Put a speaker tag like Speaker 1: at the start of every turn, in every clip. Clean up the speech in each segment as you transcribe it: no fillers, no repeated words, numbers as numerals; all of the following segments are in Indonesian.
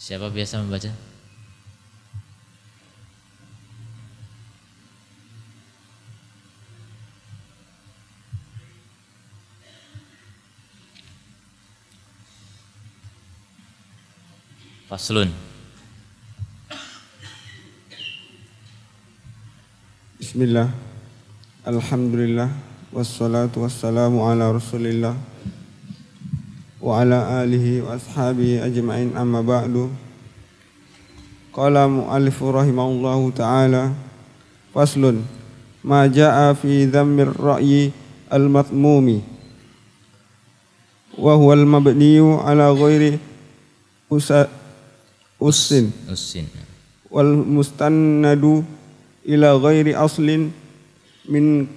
Speaker 1: Siapa biasa membaca? Faslun.
Speaker 2: Bismillah. Alhamdulillah. Wassalatu wassalamu ala rasulillah wa ala alihi wa ashabihi ajma'in, amma ba'du. Qala mu'allifu rahimahullahu ta'ala, faslun ma ja'a fi dhammir ra'yi al-matmumi wa huwa al-mabniyu ala ghairi ussin wal mustannadu ila ghairi aslin min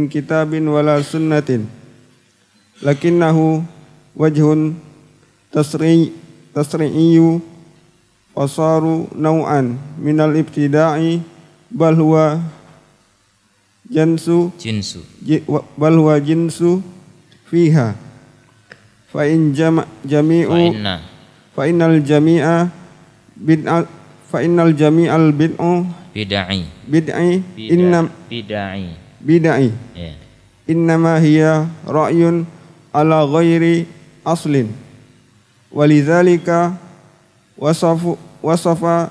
Speaker 2: kitabin wala sunnatin, lakinnahu wajhun tasri'iyyu fasaru naw'an minal ibtida'i bal huwa jinsu fiha fa innal jami'al bid'i innama hiya ra'yun ala ghairi aslin walidzalika wusifa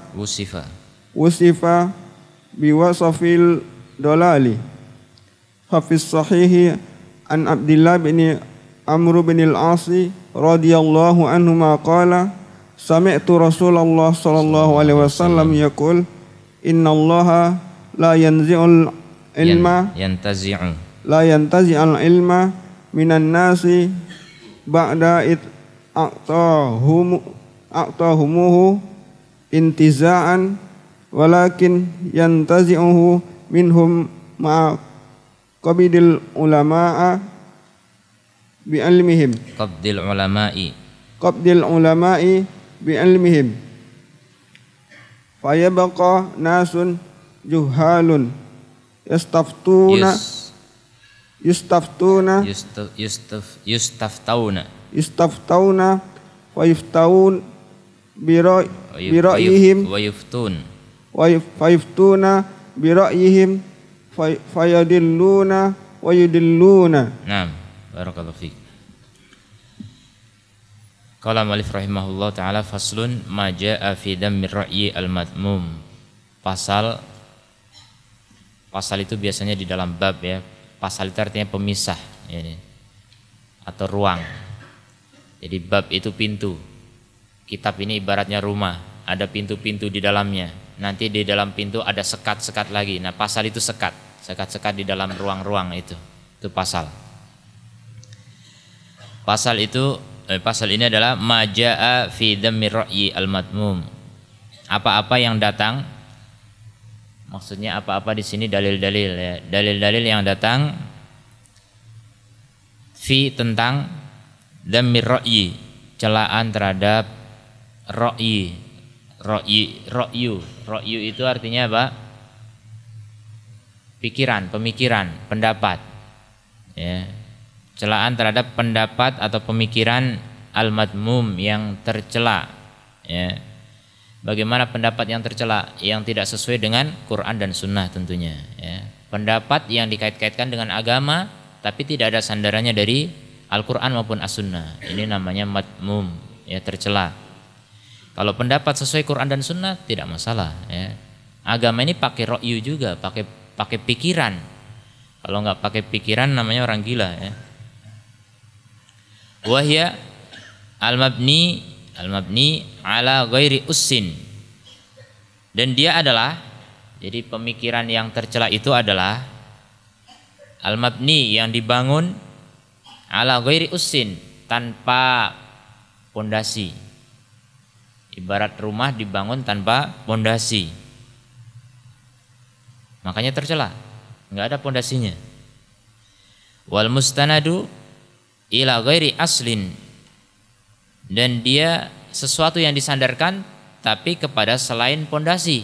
Speaker 2: biwasfil dolali fa fis sahihi an Abdillah bin Amr bin al-As radhiyallahu anhuma qala sami'tu Rasulullah sallallahu alaihi wasallam yaqul innallaha la yanzi'ul ilma minan nasi ba'da a'tahumuhu intiza'an walakin yantazi'uhu minhum ma'a qabdil ulama'a bi'ilmihim bi'ilmihim fayabqa nasun juhalun yustaftuna wa yuftun bi ra'yihim fayadilluna wa yudilluna.
Speaker 1: Naam, barakallahu fiik. Qala mu'allif rahimahullah ta'ala, faslun ma jaa'a fi dhammir ra'yi al-madmum. Pasal itu biasanya di dalam bab ya. Pasal itu artinya pemisah ya, atau ruang. Jadi bab itu pintu. Kitab ini ibaratnya rumah, ada pintu-pintu di dalamnya. Nanti di dalam pintu ada sekat-sekat lagi. Nah, pasal itu sekat-sekat di dalam ruang-ruang itu. Itu pasal. Pasal ini adalah ma jaa'a fi dhammir ra'yi al-madmum. Apa-apa yang datang, maksudnya apa-apa di sini dalil-dalil ya. Dalil-dalil yang datang fi tentang dhammir ra'yi, celaan terhadap ra'yi. Ra'yu itu artinya apa? Pemikiran, pendapat. Ya. Celaan terhadap pendapat atau pemikiran al-madmum yang tercela. Ya. Bagaimana pendapat yang tercela? Yang tidak sesuai dengan Quran dan Sunnah tentunya. Ya. Pendapat yang dikait-kaitkan dengan agama, tapi tidak ada sandarannya dari Al-Quran maupun As-Sunnah. Ini namanya madmum, ya, tercela. Kalau pendapat sesuai Quran dan Sunnah tidak masalah. Ya. Agama ini pakai ra'yu juga, pakai pikiran. Kalau nggak pakai pikiran namanya orang gila. Ya. Wahya al-mabni ala ghairi ussin. Dan dia adalah, jadi pemikiran yang tercela itu adalah al-mabni, yang dibangun ala ghairi ussin, tanpa pondasi. Ibarat rumah dibangun tanpa pondasi, makanya tercela, nggak ada pondasinya. Wal mustanadu ila ghairi aslin, dan dia sesuatu yang disandarkan tapi kepada selain pondasi.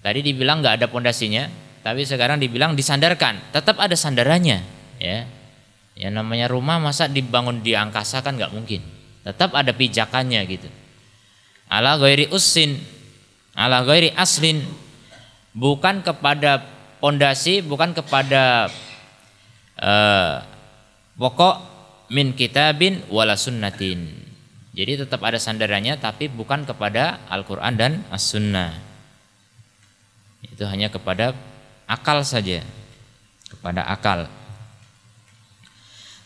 Speaker 1: Tadi dibilang nggak ada pondasinya, tapi sekarang dibilang disandarkan, tetap ada sandarannya. Ya, yang namanya rumah masa dibangun di angkasa kan nggak mungkin. tetap ada pijakannya gitu. Ala ghairi ussin, ala ghairi aslin, bukan kepada pondasi, bukan kepada pokok min kitabin wala sunnatin. Jadi tetap ada sandarannya, tapi bukan kepada Al-Quran dan As-Sunnah. Itu hanya kepada akal saja, kepada akal.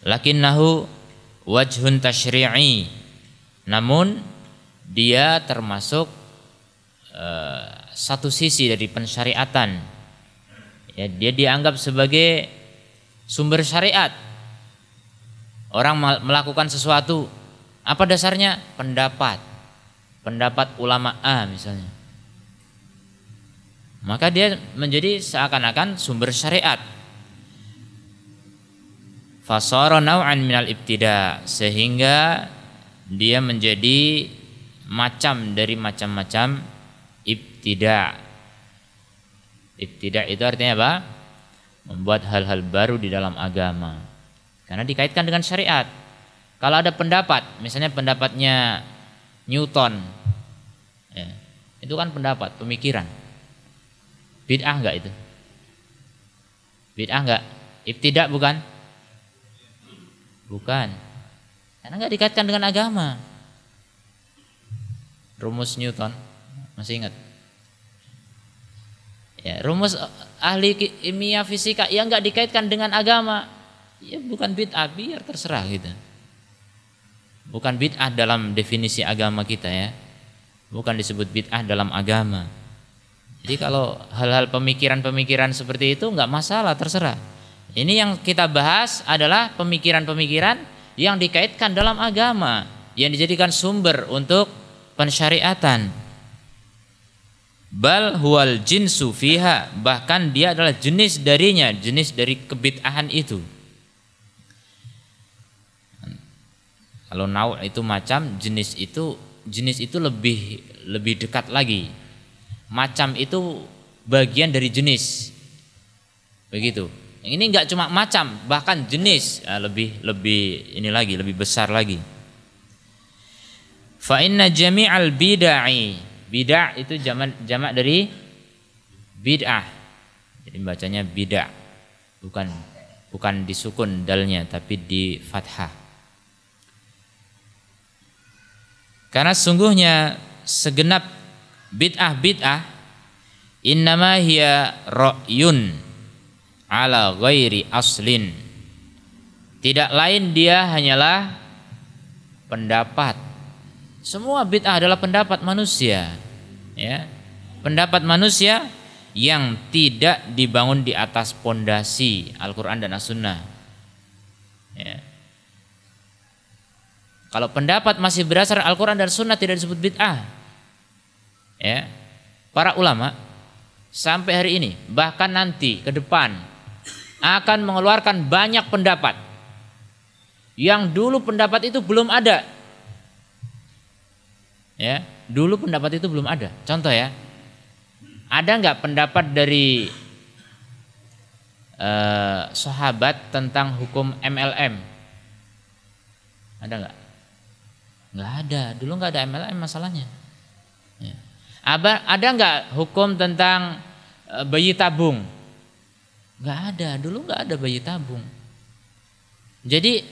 Speaker 1: Lakinnahu wajhun tasyri'i, namun dia termasuk satu sisi dari pensyariatan. Ya, dia dianggap sebagai sumber syariat. Orang melakukan sesuatu, apa dasarnya? Pendapat ulama A misalnya. Maka dia menjadi seakan-akan sumber syariat. Fasara naw'an minal ibtida, sehingga dia menjadi macam dari macam-macam ibtida. Ibtida itu artinya apa? Membuat hal-hal baru di dalam agama, karena dikaitkan dengan syariat. Kalau ada pendapat, misalnya pendapatnya Newton, ya, itu kan pendapat, pemikiran. Bid'ah enggak itu? Bid'ah enggak? Ibtida bukan? Bukan. Karena enggak dikaitkan dengan agama. Rumus Newton, masih ingat? Ya, rumus ahli kimia fisika yang enggak dikaitkan dengan agama, ya bukan bid'ah, biar terserah gitu. Bukan bid'ah dalam definisi agama kita ya. Bukan disebut bid'ah dalam agama. Jadi kalau hal-hal pemikiran-pemikiran seperti itu enggak masalah, terserah. Ini yang kita bahas adalah pemikiran-pemikiran yang dikaitkan dalam agama, yang dijadikan sumber untuk pensyariatan. Bal huwal jinsu fiha, bahkan dia adalah jenis darinya, jenis dari kebid'ahan itu. Kalau nau' itu macam, jenis itu lebih dekat lagi. Macam itu bagian dari jenis. Begitu. Yang ini enggak cuma macam, bahkan jenis, lebih ini lagi, lebih besar lagi. Fa inna jami'al bid'ah, bid'ah itu jamak dari bid'ah. Jadi bacanya bid'ah. Bukan disukun dalnya, tapi di fathah. Karena sungguhnya segenap bid'ah innama hiya ra'yun ala ghairi aslin. Tidak lain dia hanyalah pendapat. Semua bid'ah adalah pendapat manusia, ya. Pendapat manusia yang tidak dibangun di atas pondasi Al-Quran dan As-Sunnah. Ya. Kalau pendapat masih berdasar Al-Quran dan Sunnah tidak disebut bid'ah. Ya. Para ulama sampai hari ini, bahkan nanti ke depan akan mengeluarkan banyak pendapat yang dulu pendapat itu belum ada. Ya, dulu pendapat itu belum ada. Contoh ya, ada nggak pendapat dari sahabat tentang hukum MLM? Ada nggak? Nggak ada. Dulu nggak ada MLM masalahnya. Ya. Ada nggak hukum tentang bayi tabung? Nggak ada. Dulu nggak ada bayi tabung. Jadi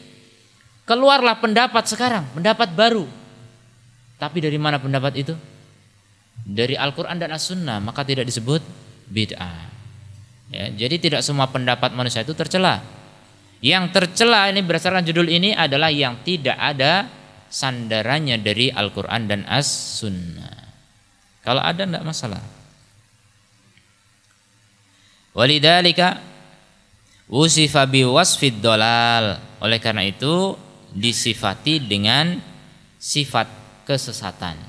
Speaker 1: keluarlah pendapat sekarang, pendapat baru. Tapi dari mana pendapat itu? Dari Al-Quran dan As-Sunnah, maka tidak disebut bid'ah. Ya, jadi tidak semua pendapat manusia itu tercela. Yang tercela ini berdasarkan judul ini adalah yang tidak ada sandarannya dari Al-Quran dan As-Sunnah. Kalau ada tidak masalah. Walidzalika usifa biwasfid dolal. Oleh karena itu disifati dengan sifat kesesatan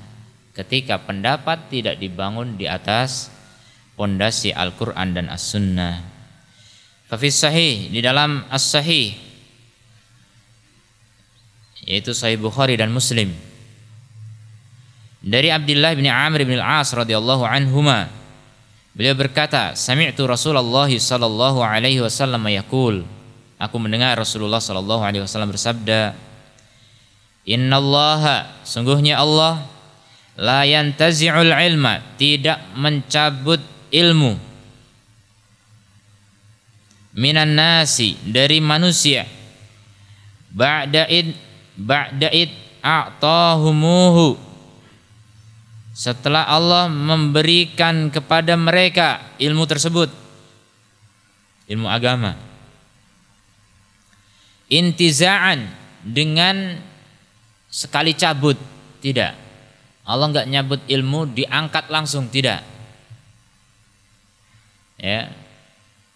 Speaker 1: ketika pendapat tidak dibangun di atas pondasi Al-Quran dan As-Sunnah. Fafis sahih, di dalam As-Sahih, yaitu Sahih Bukhari dan Muslim, dari Abdullah bin Amr bin Al-As radhiyallahu anhuma, beliau berkata, sami'tu Rasulullah sallallahu alaihi wasallam yaqul, aku mendengar Rasulullah sallallahu alaihi wasallam bersabda, Innallaha, sungguhnya Allah, la yantazi'ul ilma, tidak mencabut ilmu, minan nasi, dari manusia, ba'da'id a'tahumuhu, setelah Allah memberikan kepada mereka ilmu tersebut, ilmu agama. Intiza'an, dengan sekali cabut, tidak. Allah enggak nyabut ilmu diangkat langsung, tidak. Ya.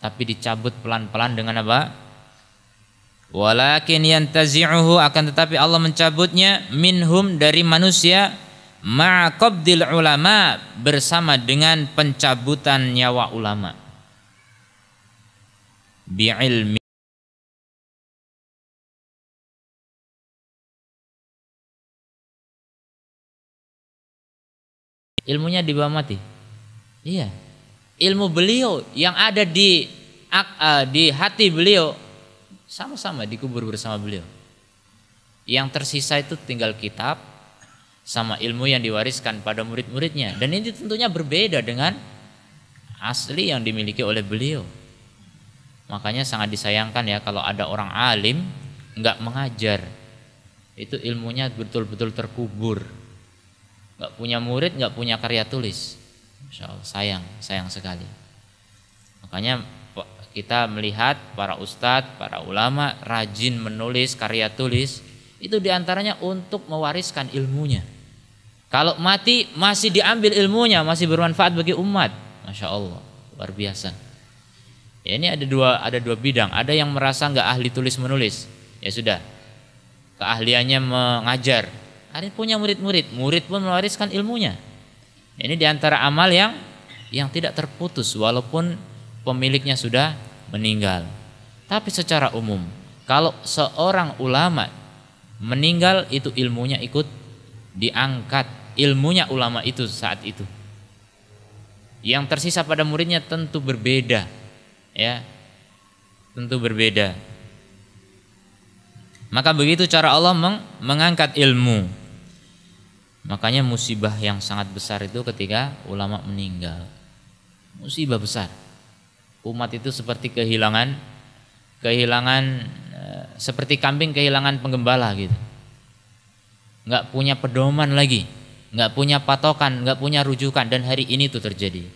Speaker 1: Tapi dicabut pelan-pelan dengan apa? Walakin yantazi'uhu, akan tetapi Allah mencabutnya minhum, dari manusia, ma'aqabdil ulama, bersama dengan pencabutan nyawa ulama. Bi'ilmi, ilmunya dibawa mati. Iya. Ilmu beliau yang ada di hati beliau sama-sama dikubur bersama beliau. Yang tersisa itu tinggal kitab sama ilmu yang diwariskan pada murid-muridnya. Dan ini tentunya berbeda dengan asli yang dimiliki oleh beliau. Makanya sangat disayangkan ya kalau ada orang alim enggak mengajar. Itu ilmunya betul-betul terkubur. Enggak punya murid, enggak punya karya tulis. Masya Allah, sayang sekali. Makanya kita melihat para ustadz, para ulama rajin menulis karya tulis, itu diantaranya untuk mewariskan ilmunya. Kalau mati masih diambil ilmunya, masih bermanfaat bagi umat. Masya Allah, luar biasa. Ya, ini ada dua bidang. Ada yang merasa nggak ahli tulis menulis, ya sudah, keahliannya mengajar. Ada punya murid pun mewariskan ilmunya. Ini diantara amal yang tidak terputus walaupun pemiliknya sudah meninggal. Tapi secara umum, kalau seorang ulama meninggal, itu ilmunya ikut diangkat, ilmunya ulama itu saat itu. Yang tersisa pada muridnya tentu berbeda, ya, tentu berbeda. Maka begitu cara Allah mengangkat ilmu. Makanya musibah yang sangat besar itu ketika ulama meninggal. Musibah besar. Umat itu seperti kehilangan seperti kambing kehilangan penggembala gitu. Enggak punya pedoman lagi, enggak punya patokan, enggak punya rujukan, dan hari ini itu terjadi.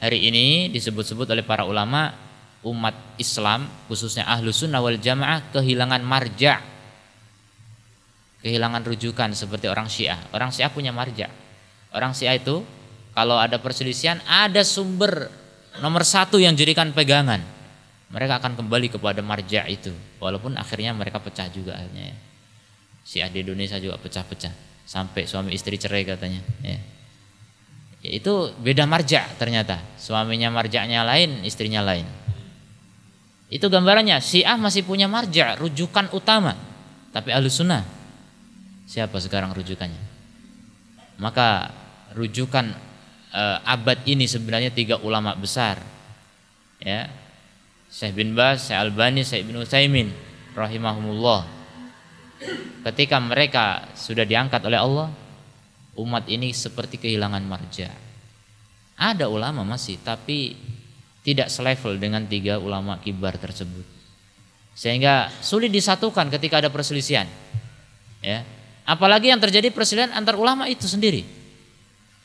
Speaker 1: Hari ini disebut-sebut oleh para ulama, umat Islam khususnya Ahlus Sunnah wal Jamaah kehilangan marja', kehilangan rujukan seperti orang Syiah. Orang Syiah punya marja'. Orang Syiah itu kalau ada perselisihan ada sumber nomor satu yang jadikan pegangan. Mereka akan kembali kepada marja' itu. Walaupun akhirnya mereka pecah juga akhirnya. Syiah di Indonesia juga pecah-pecah. Sampai suami istri cerai katanya. Ya. Itu beda marja' ternyata. Suaminya marja'nya lain, istrinya lain. Itu gambarannya. Syiah masih punya marja', rujukan utama. Tapi Ahlus Sunnah, siapa sekarang rujukannya? Maka rujukan abad ini sebenarnya 3 ulama besar, ya, Syekh bin Baz, Syekh Albani, Syekh bin Utsaimin rahimahumullah. Ketika mereka sudah diangkat oleh Allah, umat ini seperti kehilangan marja'. Ada ulama masih, tapi tidak selevel dengan 3 ulama kibar tersebut, sehingga sulit disatukan ketika ada perselisihan, ya. Apalagi yang terjadi perselisihan antar ulama itu sendiri.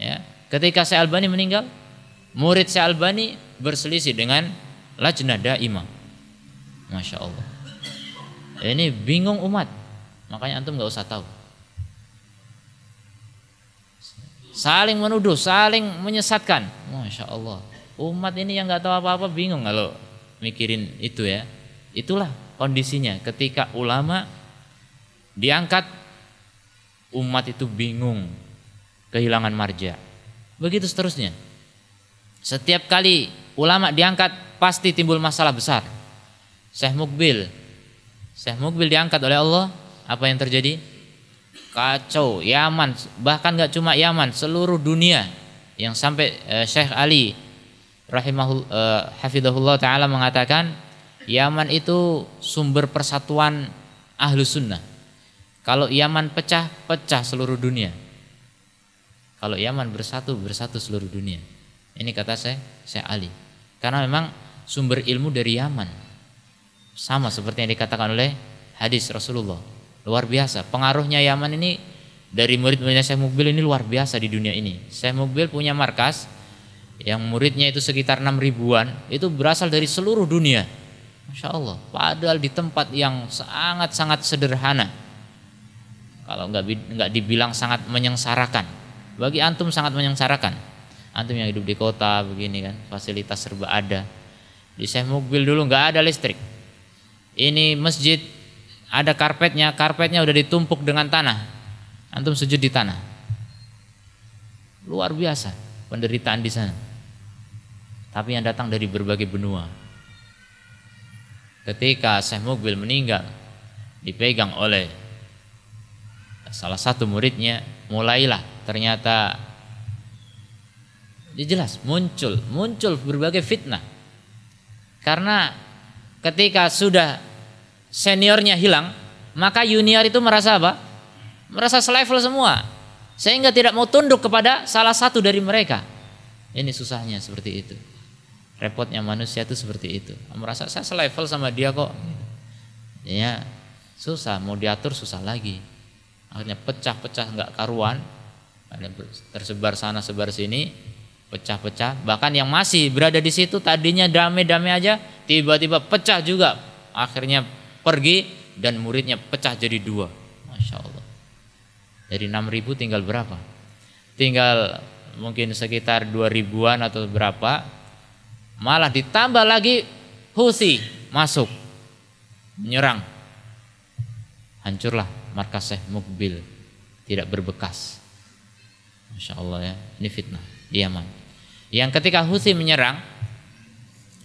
Speaker 1: Ya, ketika Syekh Albani meninggal, murid Syekh Albani berselisih dengan Lajnah Daimah. Masya Allah. Ini bingung umat. Makanya antum nggak usah tahu. Saling menuduh, saling menyesatkan. Masya Allah. Umat ini yang nggak tahu apa-apa bingung kalau mikirin itu ya. Itulah kondisinya ketika ulama diangkat, umat itu bingung, kehilangan marja'. Begitu seterusnya. Setiap kali ulama diangkat pasti timbul masalah besar. Syekh Mukbil diangkat oleh Allah, apa yang terjadi? Kacau. Yaman, bahkan gak cuma Yaman, seluruh dunia. Yang sampai Syekh Ali hafidhahullah ta'ala mengatakan Yaman itu sumber persatuan Ahlus Sunnah. Kalau Yaman pecah, pecah seluruh dunia. Kalau Yaman bersatu, bersatu seluruh dunia. Ini kata Syekh Ali. Karena memang sumber ilmu dari Yaman. Sama seperti yang dikatakan oleh hadis Rasulullah. Luar biasa. Pengaruhnya Yaman ini dari murid-muridnya Syekh Mukbil ini luar biasa di dunia ini. Syekh Mukbil punya markas yang muridnya itu sekitar 6 ribuan, itu berasal dari seluruh dunia. Masya Allah. Padahal di tempat yang sangat-sangat sederhana. Kalau nggak dibilang sangat menyengsarakan. Bagi antum sangat menyengsarakan. Antum yang hidup di kota begini kan, fasilitas serba ada. Di Syekh Mukbil dulu nggak ada listrik. Ini masjid ada karpetnya udah ditumpuk dengan tanah. Antum sujud di tanah. Luar biasa penderitaan di sana. Tapi yang datang dari berbagai benua. Ketika Syekh Mukbil meninggal, dipegang oleh salah satu muridnya, mulailah ternyata jelas muncul berbagai fitnah. Karena ketika sudah seniornya hilang, maka junior itu merasa apa? Merasa selevel semua, sehingga tidak mau tunduk kepada salah satu dari mereka. Ini susahnya seperti itu. Repotnya manusia itu seperti itu. Merasa saya selevel sama dia kok. Ya, susah, mau diatur susah lagi. Akhirnya pecah-pecah nggak karuan. Ada tersebar sana sebar sini, pecah-pecah. Bahkan yang masih berada di situ tadinya damai-damai aja, tiba-tiba pecah juga. Akhirnya pergi dan muridnya pecah jadi 2. Masya Allah. Dari 6.000 tinggal berapa? Tinggal mungkin sekitar 2.000-an atau berapa. Malah ditambah lagi Houthi masuk menyerang. Hancurlah markas Syekh Mukbil, tidak berbekas. Masya Allah ya, ini fitnah di Yaman. Yang ketika Houthi menyerang,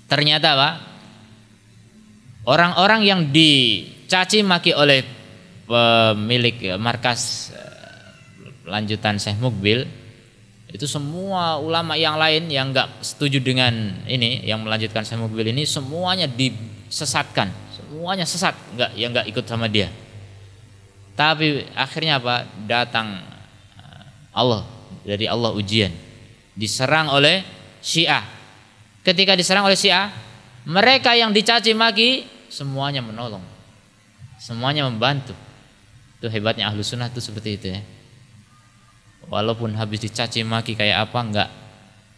Speaker 1: ternyata apa? Orang-orang yang dicaci maki oleh pemilik markas lanjutan Syekh Mukbil, itu semua ulama yang lain yang enggak setuju dengan ini, yang melanjutkan Syekh Mukbil ini, semuanya disesatkan, semuanya sesat, enggak ikut sama dia. Tapi akhirnya apa? Datang Allah, dari Allah ujian, diserang oleh Syiah. Ketika diserang oleh Syiah, mereka yang dicaci maki semuanya menolong, semuanya membantu. Itu hebatnya ahlu sunnah itu seperti itu ya. Walaupun habis dicaci maki kayak apa, enggak,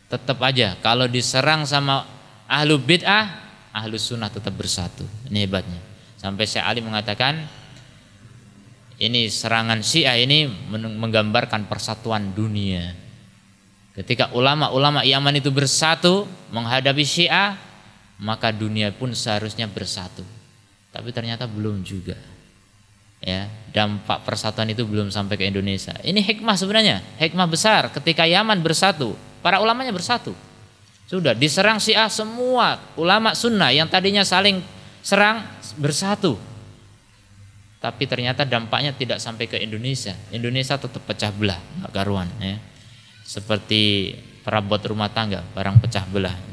Speaker 1: tetap aja kalau diserang sama ahlu bid'ah, ahlu sunnah tetap bersatu. Ini hebatnya. Sampai Syekh Ali mengatakan, ini serangan Syiah ini menggambarkan persatuan dunia. Ketika ulama-ulama Yaman itu bersatu menghadapi Syiah, maka dunia pun seharusnya bersatu. Tapi ternyata belum juga. Ya, dampak persatuan itu belum sampai ke Indonesia. Ini hikmah sebenarnya, hikmah besar ketika Yaman bersatu, para ulamanya bersatu. Sudah diserang Syiah, semua ulama sunnah yang tadinya saling serang bersatu. Tapi ternyata dampaknya tidak sampai ke Indonesia. Indonesia tetap pecah belah, enggak karuan ya. Seperti perabot rumah tangga, barang pecah belah.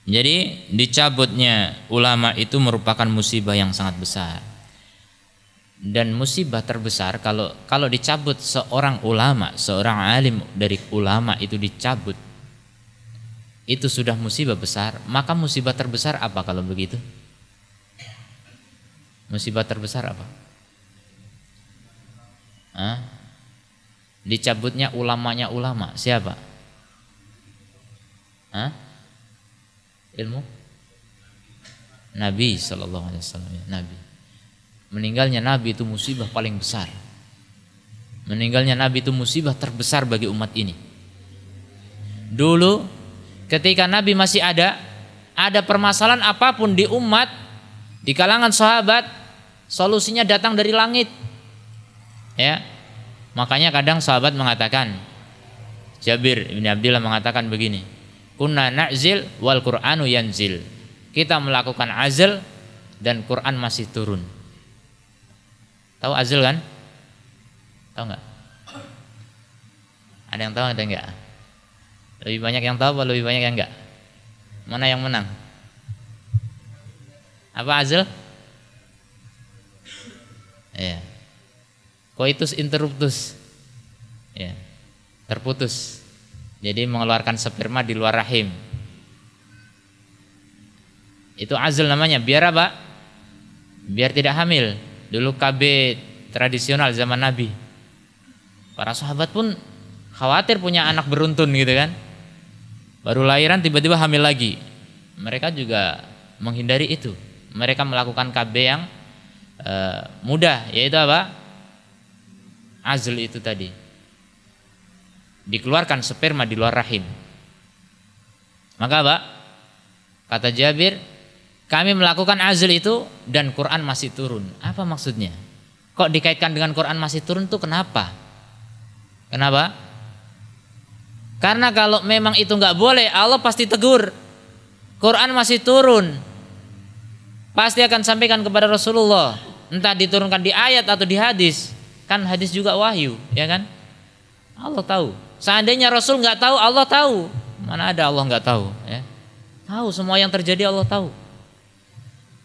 Speaker 1: Jadi dicabutnya ulama itu merupakan musibah yang sangat besar. Dan musibah terbesar kalau dicabut seorang ulama, seorang alim dari ulama itu dicabut, itu sudah musibah besar. Maka musibah terbesar apa kalau begitu? Musibah terbesar apa? Dicabutnya ulamanya ulama. Siapa? Ilmu Nabi sallallahu alaihi wasallam ya, Nabi. Meninggalnya Nabi itu musibah paling besar. Meninggalnya Nabi itu musibah terbesar bagi umat ini. Dulu ketika Nabi masih ada permasalahan apapun di umat, di kalangan sahabat, solusinya datang dari langit. Ya. Makanya kadang sahabat mengatakan, Jabir bin Abdillah mengatakan begini, kunna na'zil wal Qur'anu yanzil. Kita melakukan azl dan Quran masih turun. Tahu azl kan? Tahu enggak? Ada yang tahu atau enggak? Lebih banyak yang tahu atau lebih banyak yang enggak? Mana yang menang? Apa azl? Ya. Coitus interruptus. Ya. Terputus. Jadi mengeluarkan sperma di luar rahim. Itu azl namanya. Biar apa? Biar tidak hamil. Dulu KB tradisional zaman Nabi. Para sahabat pun khawatir punya anak beruntun gitu kan. Baru lahiran tiba-tiba hamil lagi. Mereka juga menghindari itu. Mereka melakukan KB yang mudah, yaitu apa? Azl itu tadi. Dikeluarkan sperma di luar rahim. Maka apa? Kata Jabir, kami melakukan azl itu dan Quran masih turun. Apa maksudnya? Kok dikaitkan dengan Quran masih turun tuh kenapa? Kenapa? Karena kalau memang itu nggak boleh, Allah pasti tegur. Quran masih turun. Pasti akan sampaikan kepada Rasulullah, entah diturunkan di ayat atau di hadis. Kan hadis juga wahyu, ya kan? Allah tahu. Seandainya Rasul nggak tahu, Allah tahu. Mana ada Allah nggak tahu? Ya? Tahu semua yang terjadi, Allah tahu.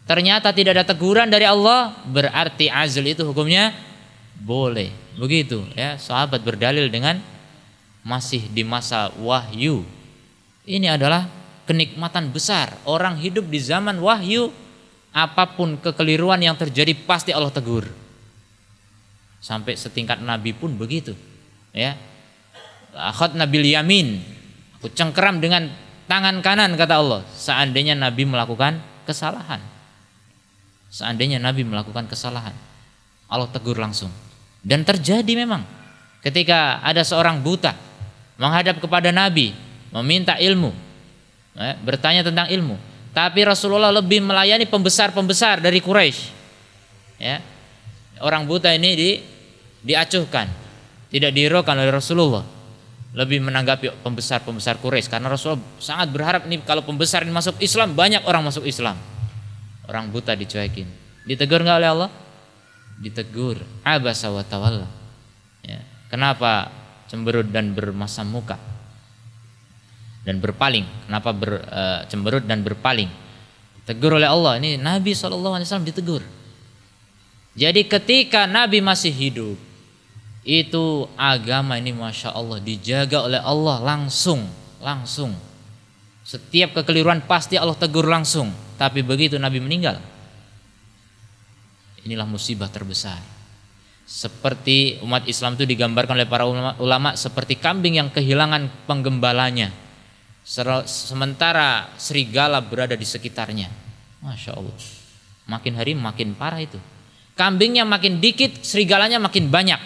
Speaker 1: Ternyata tidak ada teguran dari Allah, berarti azl itu hukumnya boleh. Begitu, ya. Sahabat berdalil dengan masih di masa wahyu. Ini adalah kenikmatan besar. Orang hidup di zaman wahyu. Apapun kekeliruan yang terjadi pasti Allah tegur. Sampai setingkat Nabi pun begitu, ya. Akhad nabil yamin, aku cengkeram dengan tangan kanan, kata Allah. Seandainya Nabi melakukan kesalahan, Allah tegur langsung. Dan terjadi memang ketika ada seorang buta menghadap kepada Nabi meminta ilmu, bertanya tentang ilmu. Tapi Rasulullah lebih melayani pembesar-pembesar dari Quraisy. Ya. Orang buta ini diacuhkan, tidak dihiraukan oleh Rasulullah. Lebih menanggapi pembesar-pembesar Quraisy karena Rasulullah sangat berharap nih kalau pembesar ini masuk Islam, banyak orang masuk Islam. Orang buta dicuekin. Ditegur enggak oleh Allah? Ditegur. Abasa wa tawalla. Ya. Kenapa cemberut dan bermasam muka? Dan berpaling. Kenapa cemberut dan berpaling? Ditegur oleh Allah. Ini Nabi SAW ditegur. Jadi ketika Nabi masih hidup, itu agama ini Masya Allah dijaga oleh Allah langsung. Setiap kekeliruan pasti Allah tegur langsung. Tapi begitu Nabi meninggal, inilah musibah terbesar. Seperti umat Islam itu digambarkan oleh para ulama seperti kambing yang kehilangan penggembalanya, sementara serigala berada di sekitarnya. Masya Allah. Makin hari makin parah itu. Kambingnya makin dikit, serigalanya makin banyak.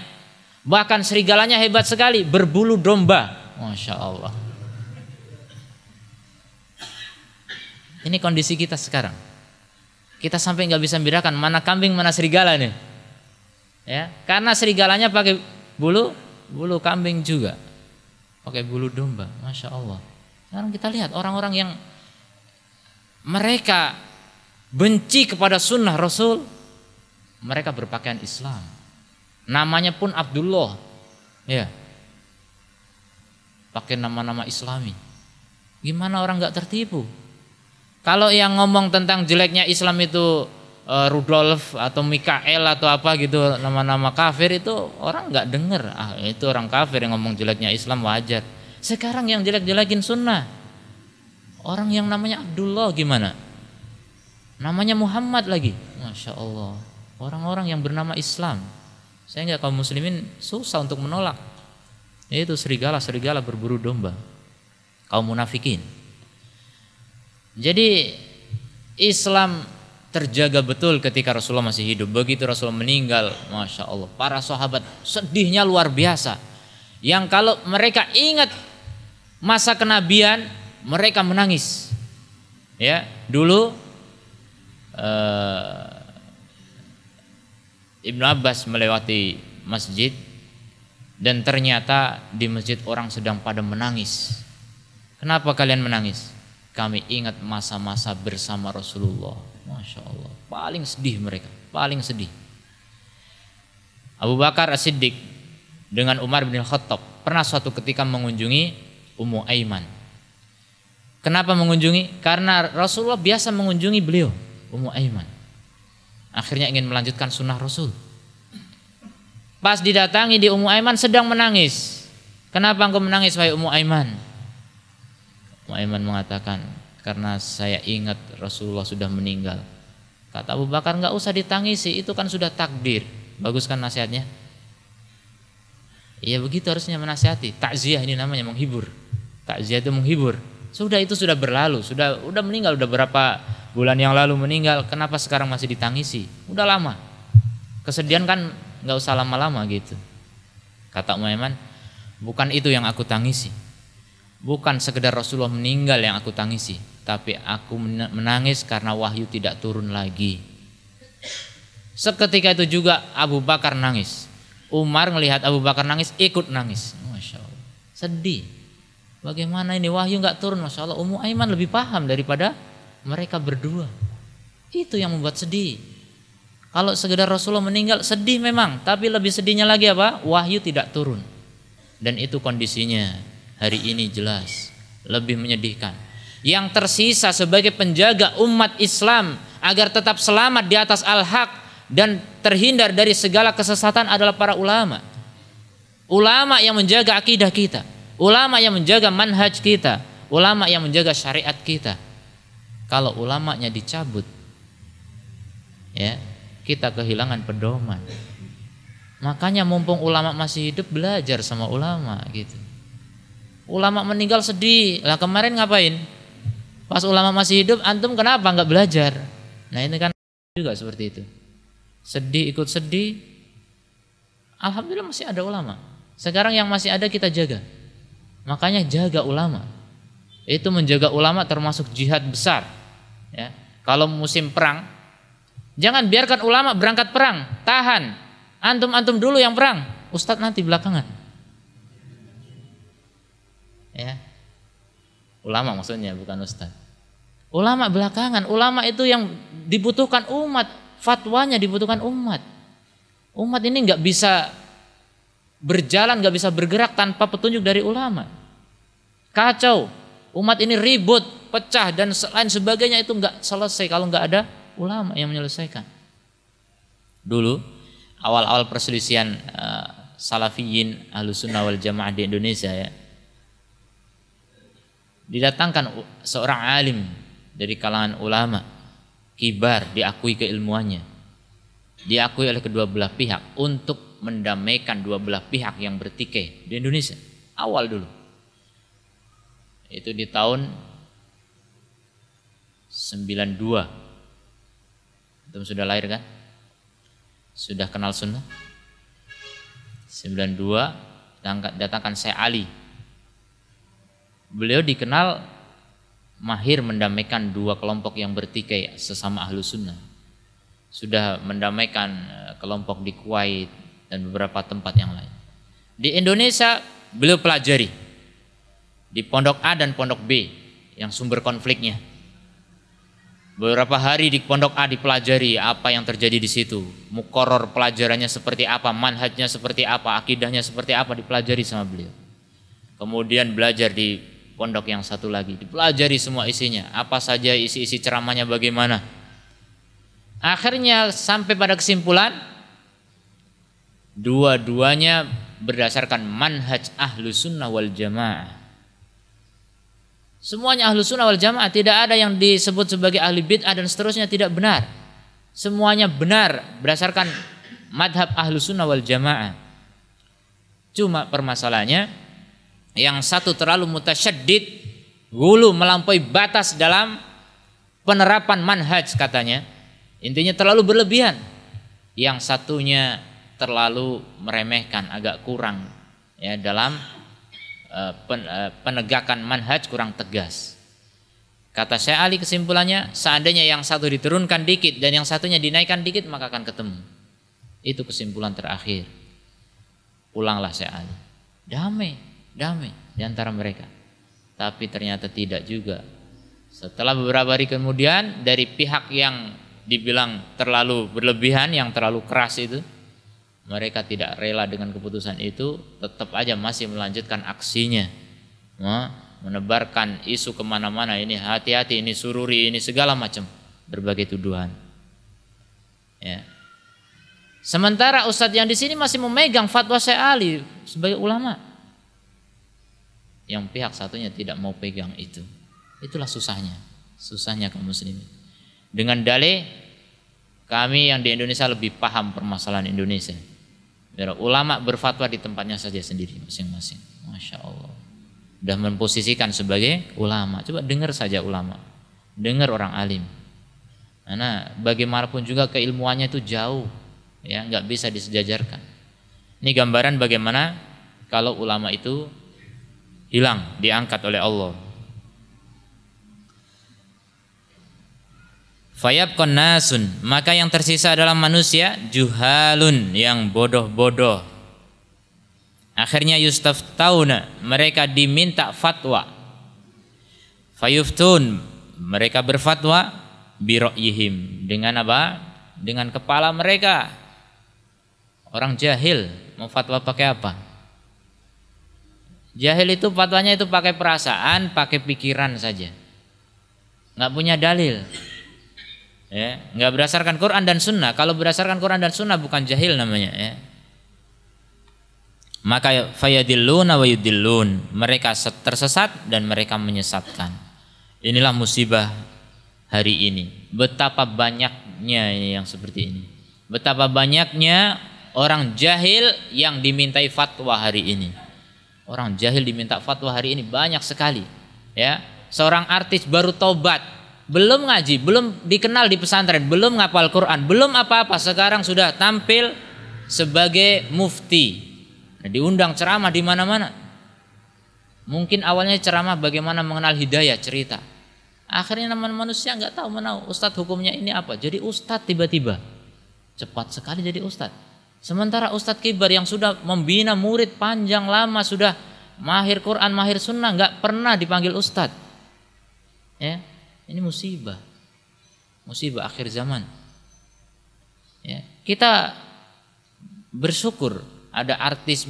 Speaker 1: Bahkan serigalanya hebat sekali, berbulu domba. Masya Allah. Ini kondisi kita sekarang. Kita sampai nggak bisa membedakan mana kambing mana serigala nih. Ya, karena serigalanya pakai bulu kambing juga, pakai bulu domba. Masya Allah. Sekarang kita lihat orang-orang yang mereka benci kepada sunnah Rasul, mereka berpakaian Islam. Namanya pun Abdullah, ya, pakai nama-nama Islami. Gimana orang nggak tertipu? Kalau yang ngomong tentang jeleknya Islam itu Rudolf atau Mikael atau apa gitu, nama-nama kafir, itu orang nggak dengar. Itu orang kafir yang ngomong jeleknya Islam, wajar. Sekarang yang jelek-jelekin sunnah, orang yang namanya Abdullah gimana? Namanya Muhammad lagi. Masya Allah. Orang-orang yang bernama Islam, saya nggak, kaum muslimin susah untuk menolak. Itu serigala berburu domba, kaum munafikin. Jadi Islam terjaga betul ketika Rasulullah masih hidup. Begitu Rasulullah meninggal, Masya Allah, para sahabat sedihnya luar biasa. Yang kalau mereka ingat masa kenabian, mereka menangis. Ya, dulu Ibnu Abbas melewati masjid dan ternyata di masjid orang sedang pada menangis. Kenapa kalian menangis? Kami ingat masa-masa bersama Rasulullah. Masya Allah, paling sedih mereka, paling sedih. Abu Bakar As-Siddiq dengan Umar bin Khattab pernah suatu ketika mengunjungi Ummu Aiman. Kenapa mengunjungi? Karena Rasulullah biasa mengunjungi beliau, Ummu Aiman. Akhirnya ingin melanjutkan sunnah Rasul. Pas didatangi di Ummu Aiman sedang menangis. Kenapa engkau menangis wahai Ummu Aiman? Ummu Aiman mengatakan, karena saya ingat Rasulullah sudah meninggal. Kata Abu Bakar, enggak usah ditangisi, itu kan sudah takdir. Bagus kan nasihatnya? Iya begitu harusnya menasihati. Takziah ini namanya menghibur. Takziah itu menghibur. Sudah itu sudah berlalu, sudah meninggal, udah berapa bulan yang lalu meninggal. Kenapa sekarang masih ditangisi? Udah lama. Kesedihan kan nggak usah lama-lama gitu. Kata Ummu Aiman, bukan itu yang aku tangisi. Bukan sekedar Rasulullah meninggal yang aku tangisi, tapi aku menangis karena wahyu tidak turun lagi. Seketika itu juga Abu Bakar nangis. Umar melihat Abu Bakar nangis, ikut nangis. Masya Allah, sedih. Bagaimana ini wahyu nggak turun? Masya Allah, Ummu Aiman lebih paham daripada mereka berdua. Itu yang membuat sedih. Kalau sekedar Rasulullah meninggal sedih memang, tapi lebih sedihnya lagi apa? Wahyu tidak turun. Dan itu kondisinya hari ini jelas lebih menyedihkan. Yang tersisa sebagai penjaga umat Islam agar tetap selamat di atas al-haq dan terhindar dari segala kesesatan adalah para ulama. Ulama yang menjaga akidah kita, ulama yang menjaga manhaj kita, ulama yang menjaga syariat kita. Kalau ulamanya dicabut, ya, kita kehilangan pedoman. Makanya mumpung ulama masih hidup, belajar sama ulama gitu. Ulama meninggal sedih. Lah kemarin ngapain? Pas ulama masih hidup, antum kenapa nggak belajar? Nah ini kan juga seperti itu. Sedih ikut sedih. Alhamdulillah masih ada ulama. Sekarang yang masih ada kita jaga. Makanya jaga ulama. Itu menjaga ulama termasuk jihad besar. Ya. Kalau musim perang, jangan biarkan ulama berangkat perang. Tahan. Antum dulu yang perang. Ustadz nanti belakangan. Ya. Ulama maksudnya bukan ustadz. Ulama belakangan. Ulama itu yang dibutuhkan umat. Fatwanya dibutuhkan umat. Umat ini nggak bisa berjalan, nggak bisa bergerak tanpa petunjuk dari ulama. Kacau. Umat ini ribut, pecah dan lain sebagainya itu nggak selesai kalau nggak ada ulama yang menyelesaikan. Dulu awal-awal perselisihan salafiyin Ahlussunnah wal Jamaah di Indonesia ya, didatangkan seorang alim dari kalangan ulama kibar, diakui keilmuannya, diakui oleh kedua belah pihak untuk mendamaikan dua belah pihak yang bertikai di Indonesia awal dulu. Itu di tahun 92. Antum sudah lahir kan? Sudah kenal sunnah? 92 datangkan Syekh Ali. Beliau dikenal mahir mendamaikan dua kelompok yang bertikai sesama ahlu sunnah. Sudah mendamaikan kelompok di Kuwait dan beberapa tempat yang lain. Di Indonesia beliau pelajari di pondok A dan pondok B yang sumber konfliknya. Beberapa hari di pondok A dipelajari apa yang terjadi di situ, muqarrar pelajarannya seperti apa, manhajnya seperti apa, akidahnya seperti apa, dipelajari sama beliau. Kemudian belajar di pondok yang satu lagi, dipelajari semua isinya, apa saja isi-isi ceramahnya bagaimana. Akhirnya sampai pada kesimpulan dua-duanya berdasarkan manhaj Ahlussunnah wal Jamaah. Semuanya ahlu sunnah wal jamaah, tidak ada yang disebut sebagai ahli bid'ah dan seterusnya, tidak benar. Semuanya benar berdasarkan madhab ahlu sunnah wal jamaah. Cuma permasalahannya yang satu terlalu mutasyaddid, gulu melampaui batas dalam penerapan manhaj katanya. Intinya terlalu berlebihan. Yang satunya terlalu meremehkan, agak kurang ya dalam penegakan manhaj, kurang tegas. Kata Syekh Ali kesimpulannya, seandainya yang satu diturunkan dikit dan yang satunya dinaikkan dikit maka akan ketemu. Itu kesimpulan terakhir. Pulanglah Syekh Ali. Damai di antara mereka. Tapi ternyata tidak juga. Setelah beberapa hari kemudian dari pihak yang dibilang terlalu berlebihan, yang terlalu keras itu, mereka tidak rela dengan keputusan itu, tetap aja masih melanjutkan aksinya, menebarkan isu kemana-mana, ini hati-hati, ini sururi, ini segala macam berbagai tuduhan. Ya. Sementara ustadz yang di sini masih memegang fatwa Syekh Ali sebagai ulama, yang pihak satunya tidak mau pegang itu. Itulah susahnya kaum muslimin. Dengan dalih kami yang di Indonesia lebih paham permasalahan Indonesia. Biar ulama berfatwa di tempatnya saja sendiri masing-masing. Masya Allah. Sudah memposisikan sebagai ulama. Coba dengar saja ulama, dengar orang alim. Karena bagaimanapun juga keilmuannya itu jauh, ya, nggak bisa disejajarkan. Ini gambaran bagaimana kalau ulama itu hilang, diangkat oleh Allah. Fayabqan nasun, maka yang tersisa adalah manusia juhalun, yang bodoh-bodoh. Akhirnya yustaftauna, mereka diminta fatwa. Fayuftun, mereka berfatwa biro'yihim, dengan apa? Dengan kepala mereka. Orang jahil mau fatwa pakai apa? Jahil itu fatwanya itu pakai perasaan, pakai pikiran saja, nggak punya dalil, ya, nggak berdasarkan Quran dan Sunnah. Kalau berdasarkan Quran dan Sunnah bukan jahil namanya, ya. Maka fayadilluna wa yudillun, mereka tersesat dan mereka menyesatkan. Inilah musibah hari ini. Betapa banyaknya yang seperti ini. Betapa banyaknya orang jahil yang dimintai fatwa hari ini. Orang jahil diminta fatwa hari ini banyak sekali, ya. Seorang artis baru taubat, belum ngaji, belum dikenal di pesantren, belum ngapal Quran, belum apa-apa, sekarang sudah tampil sebagai mufti. Diundang ceramah di mana-mana. Mungkin awalnya ceramah bagaimana mengenal hidayah, cerita. Akhirnya namanya manusia nggak tahu menahu ustadz hukumnya ini apa. Jadi ustadz tiba-tiba cepat sekali jadi ustadz. Sementara ustadz kibar yang sudah membina murid panjang lama, sudah mahir Quran, mahir sunnah, nggak pernah dipanggil ustadz. Ya, ini musibah, musibah akhir zaman. Ya, kita bersyukur ada artis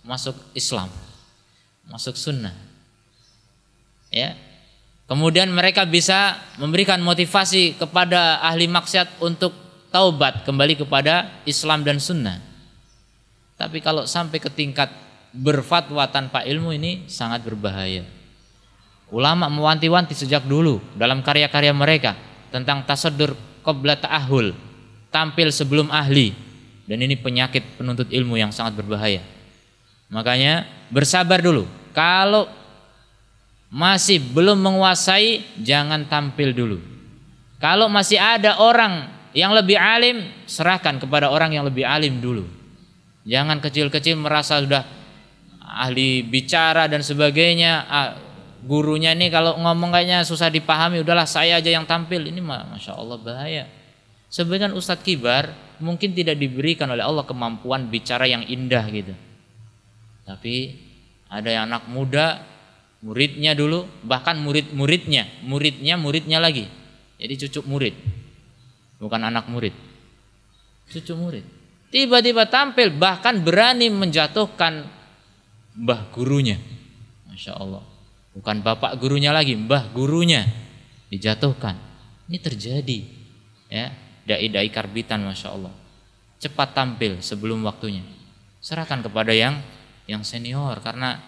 Speaker 1: masuk Islam, masuk sunnah, ya. Kemudian mereka bisa memberikan motivasi kepada ahli maksiat untuk taubat kembali kepada Islam dan sunnah. Tapi kalau sampai ke tingkat berfatwa tanpa ilmu, ini sangat berbahaya. Ulama mewanti-wanti sejak dulu dalam karya-karya mereka tentang tasaddur qabla ta'ahul, tampil sebelum ahli. Dan ini penyakit penuntut ilmu yang sangat berbahaya. Makanya bersabar dulu. Kalau masih belum menguasai, jangan tampil dulu. Kalau masih ada orang yang lebih alim, serahkan kepada orang yang lebih alim dulu. Jangan kecil-kecil merasa sudah ahli bicara dan sebagainya. Gurunya ini kalau ngomong kayaknya susah dipahami, udahlah saya aja yang tampil. Ini Masya Allah bahaya. Sebenarnya ustadz kibar mungkin tidak diberikan oleh Allah kemampuan bicara yang indah gitu. Tapi ada yang anak muda, muridnya dulu, bahkan muridnya lagi. Jadi cucu murid, bukan anak murid, cucu murid. Tiba-tiba tampil, bahkan berani menjatuhkan mbah gurunya. Masya Allah. Bukan bapak gurunya lagi, mbah gurunya dijatuhkan. Ini terjadi, ya. Dai-dai karbitan, Masya Allah. Cepat tampil sebelum waktunya. Serahkan kepada yang senior, karena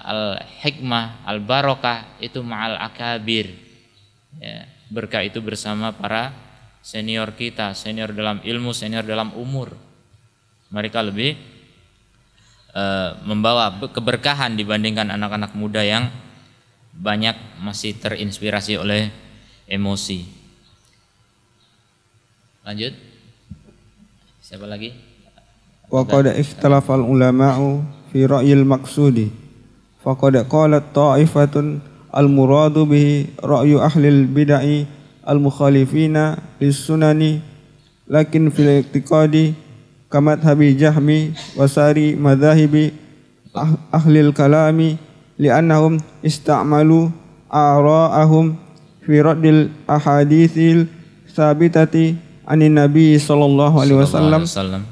Speaker 1: al-hikmah, al-barokah itu ma'al akabir, ya, berkah itu bersama para senior kita, senior dalam ilmu, senior dalam umur. Mereka lebih membawa keberkahan dibandingkan anak-anak muda yang banyak masih terinspirasi oleh emosi. Lanjut. Siapa lagi?
Speaker 2: Wa qad ikhtalafa al-ulama'u fi ra'yil maqsudi. Faqad qalat ta'ifatun al-muradu bihi ra'yu ahli al-bid'ah al-mukhalifina lis-sunani lakin fil i'tiqadi kamat habi jahmi wasari madhahibi ahli al-kalami li'annahum ista'malu a'ra'ahum fi raddil ahadithil sabitati anin Nabi sallallahu alaihi wasallam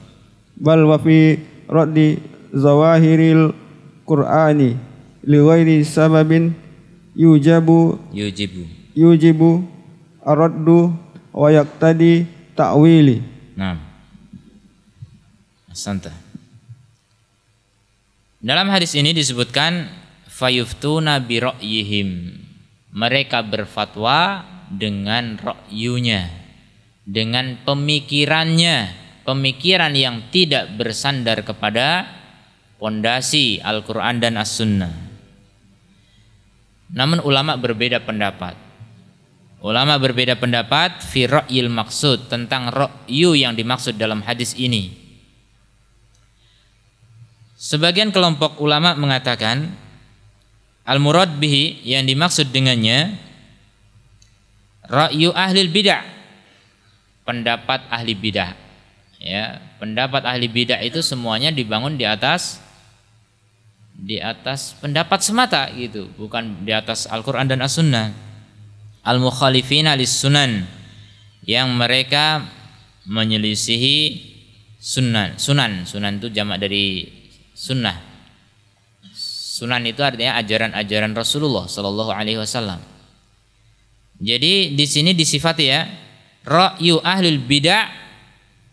Speaker 2: bal wa fi raddi zawahiril Qur'ani li ghairi sababin yujibu araddu wa yaqtadi ta'wili.
Speaker 1: Nah, asanta. Dalam hadis ini disebutkan fayuftuna bi ra'yihim. Mereka berfatwa dengan ra'yunya, dengan pemikirannya, pemikiran yang tidak bersandar kepada pondasi Al-Qur'an dan As-Sunnah. Namun ulama berbeda pendapat. Ulama berbeda pendapat fi ra'yil maksud, tentang ra'yu yang dimaksud dalam hadis ini. Sebagian kelompok ulama mengatakan al-murad bihi, yang dimaksud dengannya ra'yu ahlil bid'ah, pendapat ahli bid'ah. Ya, pendapat ahli bid'ah itu semuanya dibangun di atas pendapat semata gitu, bukan di atas Al-Qur'an dan As-Sunnah. Al-mukhalifina lis-sunan, yang mereka menyelisihi sunan itu jamak dari sunnah. Sunan itu artinya ajaran-ajaran Rasulullah sallallahu alaihi wasallam. Jadi di sini disifati ya, ra'yu ahlul bidah,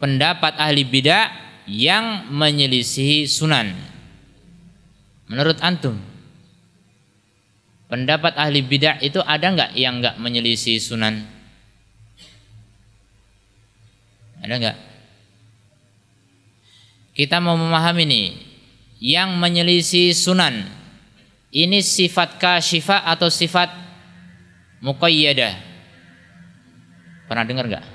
Speaker 1: pendapat ahli bidah yang menyelisihi sunan. Menurut antum, pendapat ahli bidah itu ada enggak yang enggak menyelisih sunan? Ada enggak? Kita mau memahami nih, yang menyelisih sunan ini sifat kasyifah atau sifat muqayyadah? Pernah dengar enggak?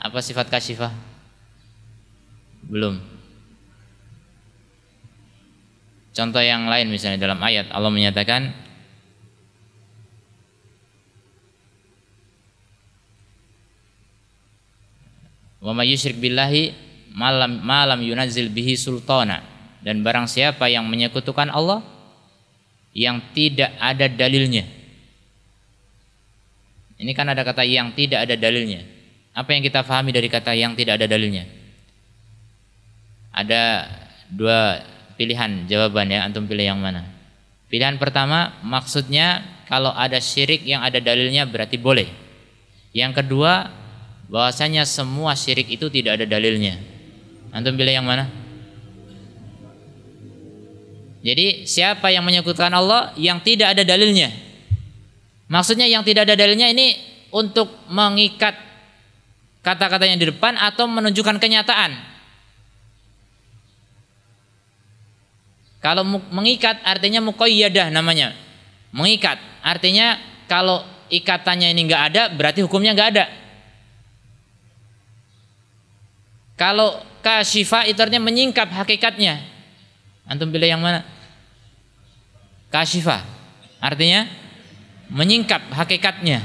Speaker 1: Apa sifat kasyifah? Belum. Contoh yang lain misalnya dalam ayat Allah menyatakan wa may yusyrik billahi malam yunazzil bihi sultana, dan barang siapa yang menyekutukan Allah yang tidak ada dalilnya. Ini kan ada kata yang tidak ada dalilnya. Apa yang kita pahami dari kata yang tidak ada dalilnya? Ada dua pilihan jawaban ya, antum pilih yang mana? Pilihan pertama, maksudnya kalau ada syirik yang ada dalilnya berarti boleh. Yang kedua, bahwasanya semua syirik itu tidak ada dalilnya. Antum pilih yang mana? Jadi siapa yang menyekutukan Allah yang tidak ada dalilnya? Maksudnya yang tidak ada dalilnya ini untuk mengikat kata-kata yang di depan atau menunjukkan kenyataan? Kalau mengikat artinya muqayyadah namanya. Mengikat artinya kalau ikatannya ini enggak ada berarti hukumnya enggak ada. Kalau kasyifah itu artinya menyingkap hakikatnya. Antum pilih yang mana? Kasyifah artinya menyingkap hakikatnya.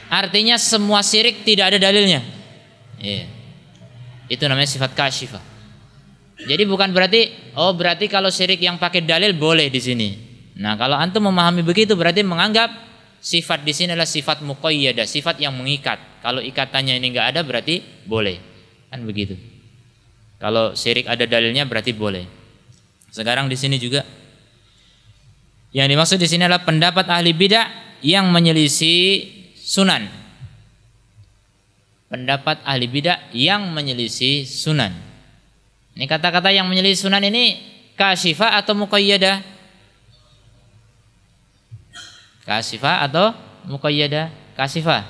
Speaker 1: Artinya semua syirik tidak ada dalilnya. Iya. Itu namanya sifat kasyifah. Jadi bukan berarti berarti kalau syirik yang pakai dalil boleh di sini. Nah, kalau antum memahami begitu berarti menganggap sifat di sini adalah sifat muqayyadah, sifat yang mengikat. Kalau ikatannya ini enggak ada berarti boleh. Kan begitu. Kalau syirik ada dalilnya berarti boleh. Sekarang di sini juga yang dimaksud di sini adalah pendapat ahli bidah yang menyelisih sunan. Pendapat ahli bidah yang menyelisih sunan. Ini kata-kata yang menyelisih sunan ini kasyifah atau muqayyadah? Kasyifah atau muqayyadah? Kasyifah.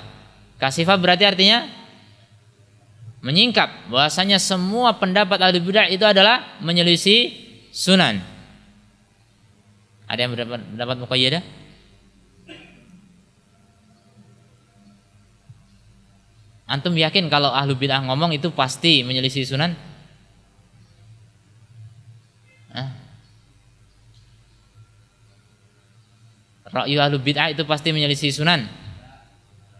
Speaker 1: Kasyifah berarti artinya menyingkap, bahwasanya semua pendapat ahli bidah itu adalah menyelisih sunan. Ada yang berpendapat muqayyadah? Antum yakin kalau ahli bidah ngomong itu pasti menyelisih sunan? Ra'yu ahli bid'ah itu pasti menyelisih sunan?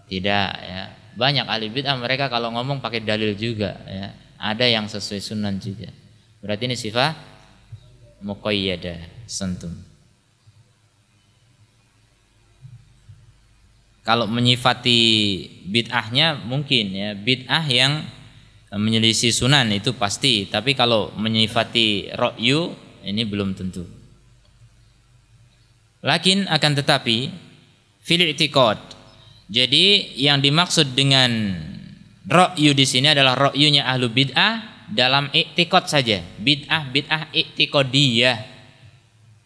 Speaker 1: Tidak ya. Banyak ahli bid'ah mereka kalau ngomong pakai dalil juga ya. Ada yang sesuai sunan juga. Berarti ini sifat muqayyadah, sentum. Kalau menyifati bid'ahnya mungkin ya, bid'ah yang menyelisih sunan itu pasti, tapi kalau menyifati ra'yu ini belum tentu. Lakin akan tetapi fil i'tiqad. Jadi yang dimaksud dengan ra'yu di sini adalah ra'yunya ahlu bid'ah dalam i'tiqad saja. Bid'ah i'tiqadiyah.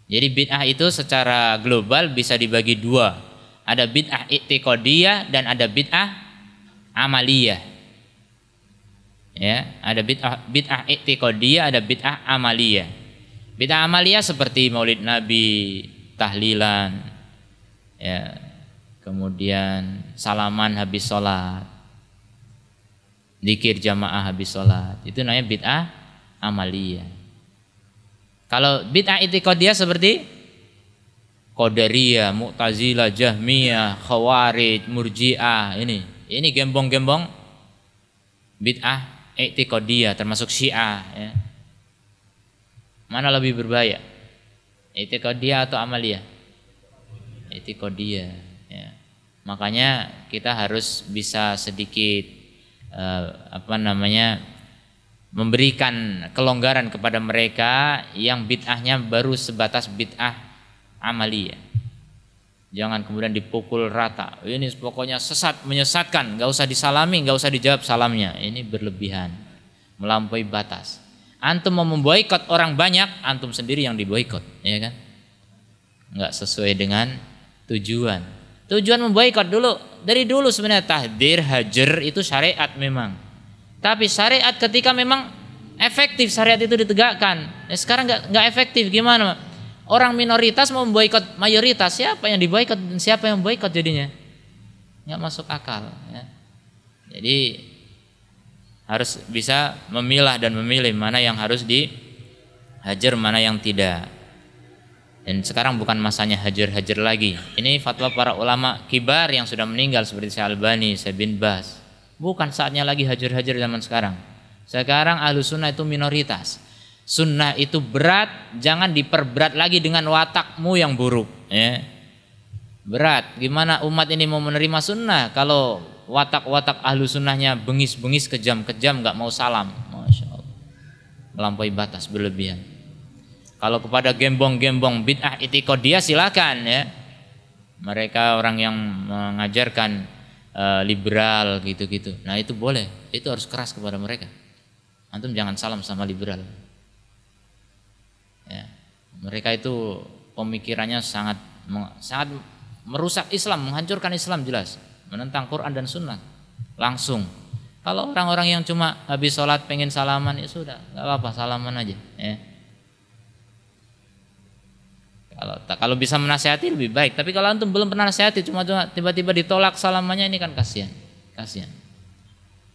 Speaker 1: Jadi bid'ah itu secara global bisa dibagi dua. Ada bid'ah i'tiqadiyah dan ada bid'ah amaliyah. Ya, ada bid'ah i'tiqadiyah, ada bid'ah amaliyah. Bid'ah amaliyah seperti Maulid Nabi, tahlilan, ya, kemudian salaman habis sholat, zikir jamaah habis sholat, itu namanya bid'ah amaliyah. Kalau bid'ah i'tiqadiyah seperti Qadariyah, Mu'tazilah, Jahmiyah, Khawarij, Murji'ah, ini gembong-gembong bid'ah i'tiqadiyah, termasuk Syiah, ya. Mana lebih berbahaya? I'tiqadiyah atau amaliyah? I'tiqadiyah, ya. Makanya kita harus bisa sedikit memberikan kelonggaran kepada mereka yang bid'ahnya baru sebatas bid'ah amaliyah. Jangan kemudian dipukul rata. Ini pokoknya sesat, menyesatkan, nggak usah disalami, nggak usah dijawab salamnya. Ini berlebihan, melampaui batas. Antum mau memboikot orang banyak, antum sendiri yang diboikot, ya kan? Nggak sesuai dengan tujuan. Tujuan memboikot dulu, dari dulu sebenarnya tahdir, hajar itu syariat memang. Tapi syariat ketika memang efektif syariat itu ditegakkan. Sekarang nggak efektif, gimana? Orang minoritas mau memboikot mayoritas, siapa yang diboikot dan siapa yang memboikot jadinya? Nggak masuk akal, ya. Jadi harus bisa memilah dan memilih mana yang harus dihajar, mana yang tidak. Dan sekarang bukan masanya hajar-hajar lagi. Ini fatwa para ulama kibar yang sudah meninggal seperti Syekh Albani, Syekh bin Baz. Bukan saatnya lagi hajar-hajar zaman sekarang. Sekarang ahlu sunnah itu minoritas. Sunnah itu berat, jangan diperberat lagi dengan watakmu yang buruk, ya. Berat, gimana umat ini mau menerima sunnah kalau watak-watak ahlu sunnahnya bengis-bengis, kejam-kejam, gak mau salam. Masya Allah, melampaui batas, berlebihan. Kalau kepada gembong-gembong bid'ah i'tiqadiyah silakan, ya. Mereka orang yang mengajarkan liberal gitu-gitu. Nah itu boleh, itu harus keras kepada mereka. Antum jangan salam sama liberal. Ya, mereka itu pemikirannya sangat merusak Islam, menghancurkan Islam, jelas menentang Quran dan Sunnah langsung. Kalau orang-orang yang cuma habis sholat pengen salaman, ya sudah, nggak apa-apa, salaman aja, ya. Kalau bisa menasihati lebih baik. Tapi kalau antum belum pernah nasihati, cuma tiba-tiba ditolak salamannya, ini kan kasihan.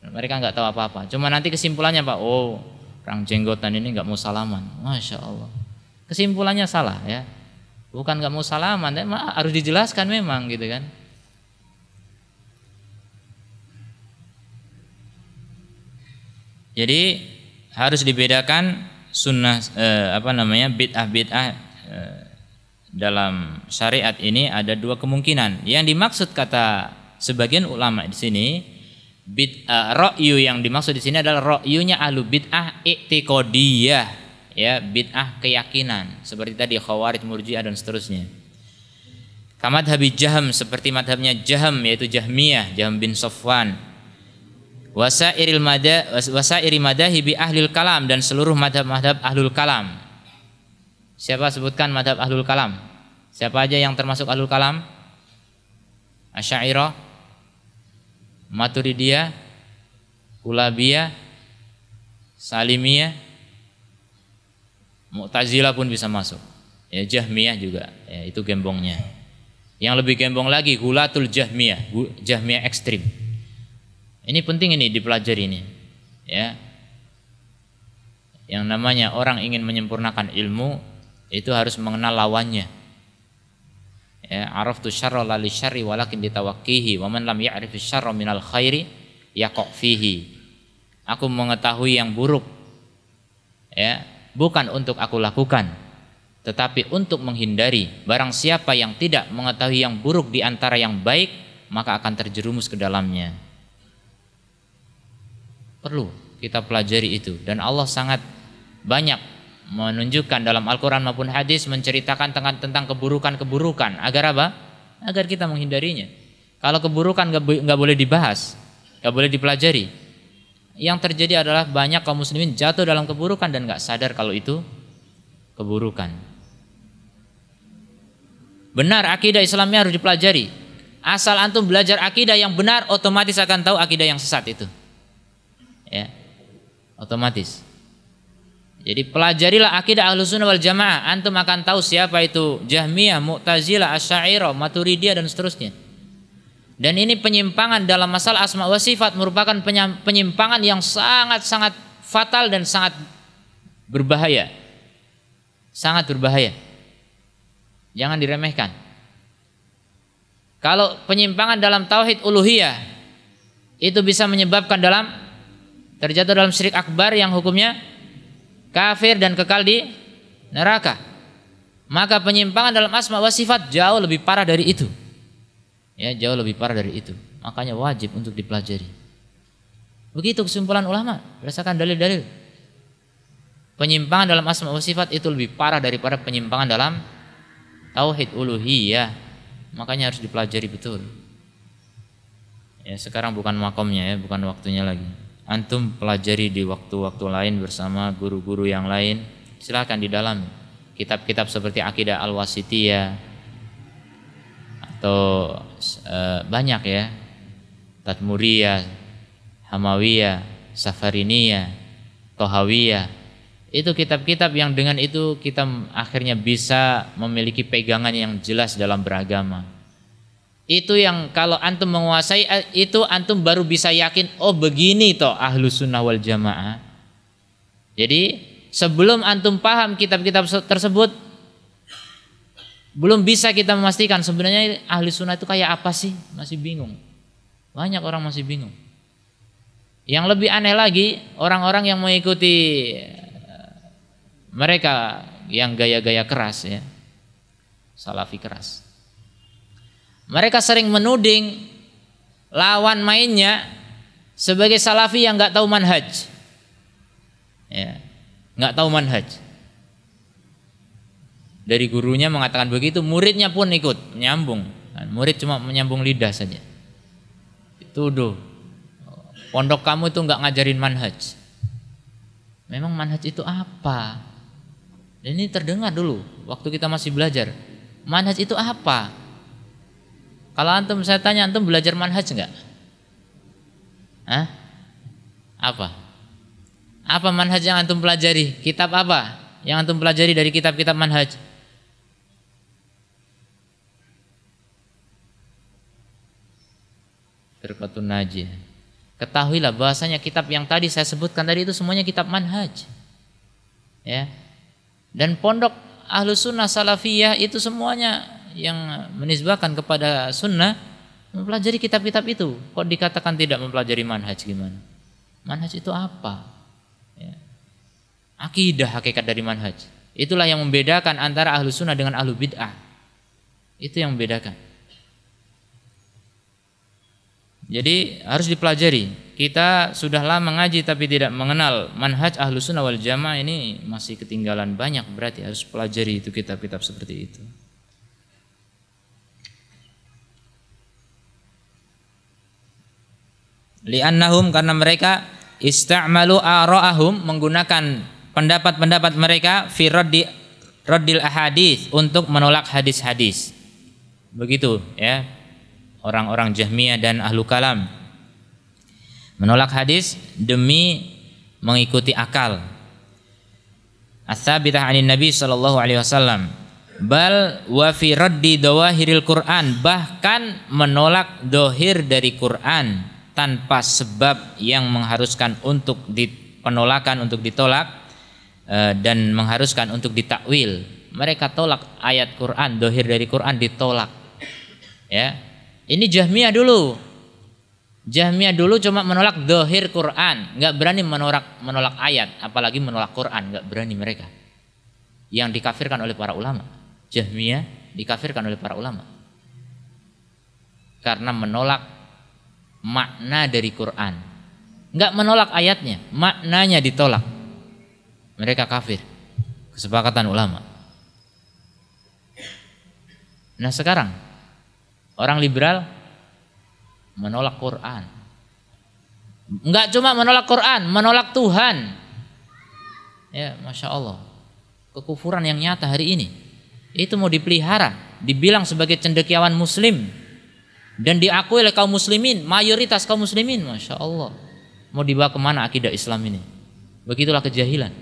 Speaker 1: Mereka nggak tahu apa-apa. Cuma nanti kesimpulannya, Pak, oh, orang jenggotan ini nggak mau salaman. Masya Allah. Kesimpulannya salah, ya. Bukan nggak mau salaman, harus dijelaskan memang, gitu kan. Jadi harus dibedakan sunnah bid'ah dalam syariat ini ada dua kemungkinan. Yang dimaksud kata sebagian ulama di sini, ra'yu yang dimaksud di sini adalah ra'yunya ahlu bid'ah i'tiqadiyah, ya, bid'ah keyakinan seperti tadi Khawarij, Murji'ah dan seterusnya. Kamadhabi Jahm, seperti madhabnya Jahm, yaitu Jahmiyah, Jahm bin Safwan. Wasairi madahibi ahlil kalam, dan seluruh madhab-madhab ahlul kalam. Siapa sebutkan madhab ahlul kalam? Siapa aja yang termasuk ahlul kalam? Asy'ariyah, Maturidiyah, Kulabiyah, Salimiyah, Mu'tazilah pun bisa masuk. Ya, Jahmiyah juga, ya, itu gembongnya. Yang lebih gembong lagi Gulatul Jahmiyah, Jahmiyah ekstrim. Ini penting, ini dipelajari ini, ya. Yang namanya orang ingin menyempurnakan ilmu itu harus mengenal lawannya. Ya, araftu syarra la li syarri walakin ditawakkihi wa man lam ya'rif syarra minal khairi yaqa fihi. Aku mengetahui yang buruk, ya, bukan untuk aku lakukan, tetapi untuk menghindari. Barang siapa yang tidak mengetahui yang buruk di antara yang baik, maka akan terjerumus ke dalamnya. Perlu kita pelajari itu, dan Allah sangat banyak menunjukkan dalam Al-Quran maupun hadis menceritakan tentang keburukan-keburukan. Agar apa? Agar kita menghindarinya. Kalau keburukan nggak boleh dibahas, nggak boleh dipelajari. Yang terjadi adalah banyak kaum muslimin jatuh dalam keburukan dan nggak sadar kalau itu keburukan. Benar, akidah Islamnya harus dipelajari. Asal antum belajar akidah yang benar, otomatis akan tahu akidah yang sesat itu. Ya, otomatis. Jadi pelajarilah akidah Ahlussunnah wal Jamaah, antum akan tahu siapa itu Jahmiyah, Mu'tazilah, Asy'ariyah, Maturidiyah dan seterusnya. Dan ini penyimpangan dalam masalah asma wa sifat merupakan penyimpangan yang sangat-sangat fatal dan sangat berbahaya. Sangat berbahaya. Jangan diremehkan. Kalau penyimpangan dalam tauhid uluhiyah itu bisa menyebabkan terjatuh dalam syirik akbar yang hukumnya kafir dan kekal di neraka. Maka penyimpangan dalam asma wa sifat jauh lebih parah dari itu. Ya, jauh lebih parah dari itu. Makanya wajib untuk dipelajari. Begitu kesimpulan ulama berdasarkan dalil-dalil. Penyimpangan dalam asma wa sifat itu lebih parah daripada penyimpangan dalam tauhid uluhiyah. Makanya harus dipelajari betul. Ya, sekarang bukan makomnya ya, bukan waktunya lagi. Antum pelajari di waktu-waktu lain bersama guru-guru yang lain. Silakan di dalam kitab-kitab seperti Aqidah Al-Wasithiyah atau banyak ya, Tadmuriyah, Hamawiyah, Safariniyah, Tohawiyah. Itu kitab-kitab yang dengan itu kita akhirnya bisa memiliki pegangan yang jelas dalam beragama. Itu yang kalau antum menguasai itu, antum baru bisa yakin, oh begini toh Ahlussunnah wal Jamaah. Jadi sebelum antum paham kitab-kitab tersebut, belum bisa kita memastikan sebenarnya Ahlussunnah itu kayak apa sih. Masih bingung. Banyak orang masih bingung. Yang lebih aneh lagi, orang-orang yang mengikuti mereka yang gaya-gaya keras ya, salafi keras. Mereka sering menuding lawan mainnya sebagai salafi yang nggak tahu manhaj, ya, nggak tahu manhaj. Dari gurunya mengatakan begitu, muridnya pun ikut menyambung. Murid cuma menyambung lidah saja. Dituduh, pondok kamu itu nggak ngajarin manhaj. Memang manhaj itu apa? Dan ini terdengar dulu waktu kita masih belajar. Manhaj itu apa? Kalau antum, saya tanya, antum belajar manhaj enggak? Hah? Apa? Apa manhaj yang antum pelajari? Kitab apa yang antum pelajari dari kitab-kitab manhaj? Firqatun Najiyah. Ketahuilah bahwasanya kitab yang tadi saya sebutkan tadi itu semuanya kitab manhaj. Ya. Dan pondok Ahlussunnah Salafiyah itu semuanya yang menisbahkan kepada sunnah mempelajari kitab-kitab itu. Kok dikatakan tidak mempelajari manhaj, gimana? Manhaj itu apa? Ya. Akidah hakikat dari manhaj. Itulah yang membedakan antara ahlu sunnah dengan ahlu bid'ah. Itu yang membedakan. Jadi harus dipelajari. Kita sudah lama ngaji tapi tidak mengenal manhaj ahlu sunnah wal jamaah, ini masih ketinggalan banyak. Berarti harus pelajari itu kitab-kitab seperti itu. Li'annahum, karena mereka ista'malu ara'ahum, menggunakan pendapat-pendapat mereka fi raddil ahadits, untuk menolak hadis-hadis. Begitu ya, orang-orang Jahmiyah dan ahlu kalam menolak hadis demi mengikuti akal. Ats-tsabitah 'anin Nabi sallallahu alaihi wasallam, bal wa fi raddi dawahiril Quran, bahkan menolak dohir dari Quran tanpa sebab yang mengharuskan untuk penolakan, untuk ditolak dan mengharuskan untuk ditakwil. Mereka tolak ayat Quran, dohir dari Quran ditolak. Ya, ini Jahmiyah dulu. Jahmiyah dulu cuma menolak dohir Quran, nggak berani menolak ayat, apalagi menolak Quran, nggak berani mereka. Yang dikafirkan oleh para ulama. Jahmiyah dikafirkan oleh para ulama karena menolak makna dari Quran. Enggak menolak ayatnya, maknanya ditolak. Mereka kafir. Kesepakatan ulama. Nah sekarang orang liberal menolak Quran. Enggak cuma menolak Quran, menolak Tuhan. Ya, Masya Allah. Kekufuran yang nyata hari ini. Itu mau dipelihara, dibilang sebagai cendekiawan muslim. Dan diakui oleh kaum muslimin, mayoritas kaum muslimin. Masya Allah. Mau dibawa kemana akidah Islam ini? Begitulah kejahilan.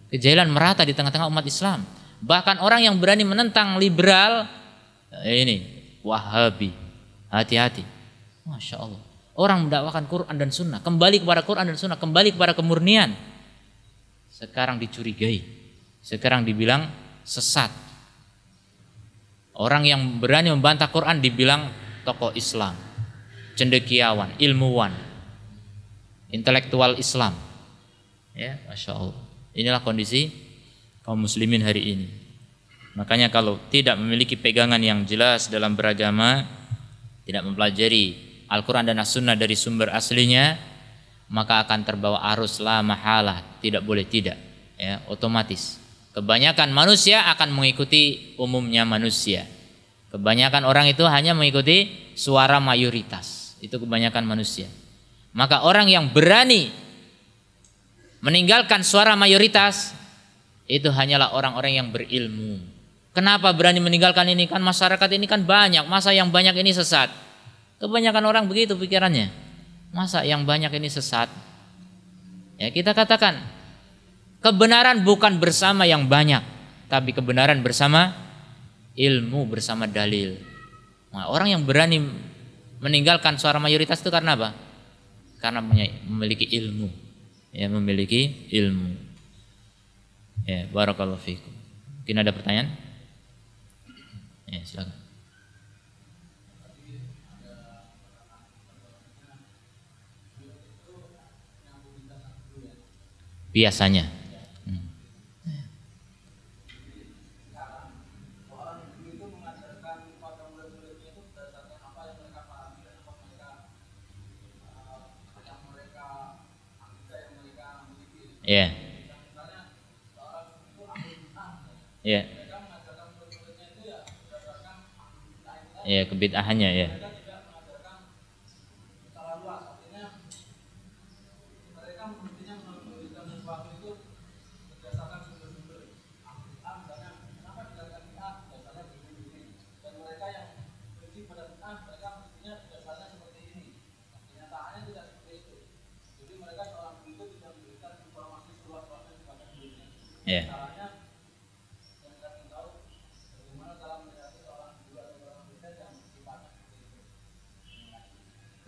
Speaker 1: Kejahilan merata di tengah-tengah umat Islam. Bahkan orang yang berani menentang liberal, ini Wahabi, hati-hati. Masya Allah. Orang mendakwakan Quran dan Sunnah, kembali kepada Quran dan Sunnah, kembali kepada kemurnian. Sekarang dicurigai, sekarang dibilang sesat. Orang yang berani membantah Quran dibilang tokoh Islam, cendekiawan, ilmuwan, intelektual Islam. Ya, Masya Allah. Inilah kondisi kaum muslimin hari ini. Makanya kalau tidak memiliki pegangan yang jelas dalam beragama, tidak mempelajari Al-Quran dan As-Sunnah dari sumber aslinya, maka akan terbawa arus la mahalah, tidak boleh tidak, ya, otomatis. Kebanyakan manusia akan mengikuti umumnya manusia. Kebanyakan orang itu hanya mengikuti suara mayoritas. Itu kebanyakan manusia. Maka orang yang berani meninggalkan suara mayoritas itu hanyalah orang-orang yang berilmu. Kenapa berani meninggalkan ini? Kan masyarakat ini kan banyak, masa yang banyak ini sesat? Kebanyakan orang begitu pikirannya. Masa yang banyak ini sesat? Ya, kita katakan kebenaran bukan bersama yang banyak, tapi kebenaran bersama ilmu, bersama dalil. Nah, orang yang berani meninggalkan suara mayoritas itu karena apa? Karena memiliki ilmu. Ya, memiliki ilmu. Ya, barakallahu fikum. Mungkin ada pertanyaan? Ya, silakan. Biasanya. Ya. Ya. Ya, kebid'ahannya ya. Ya.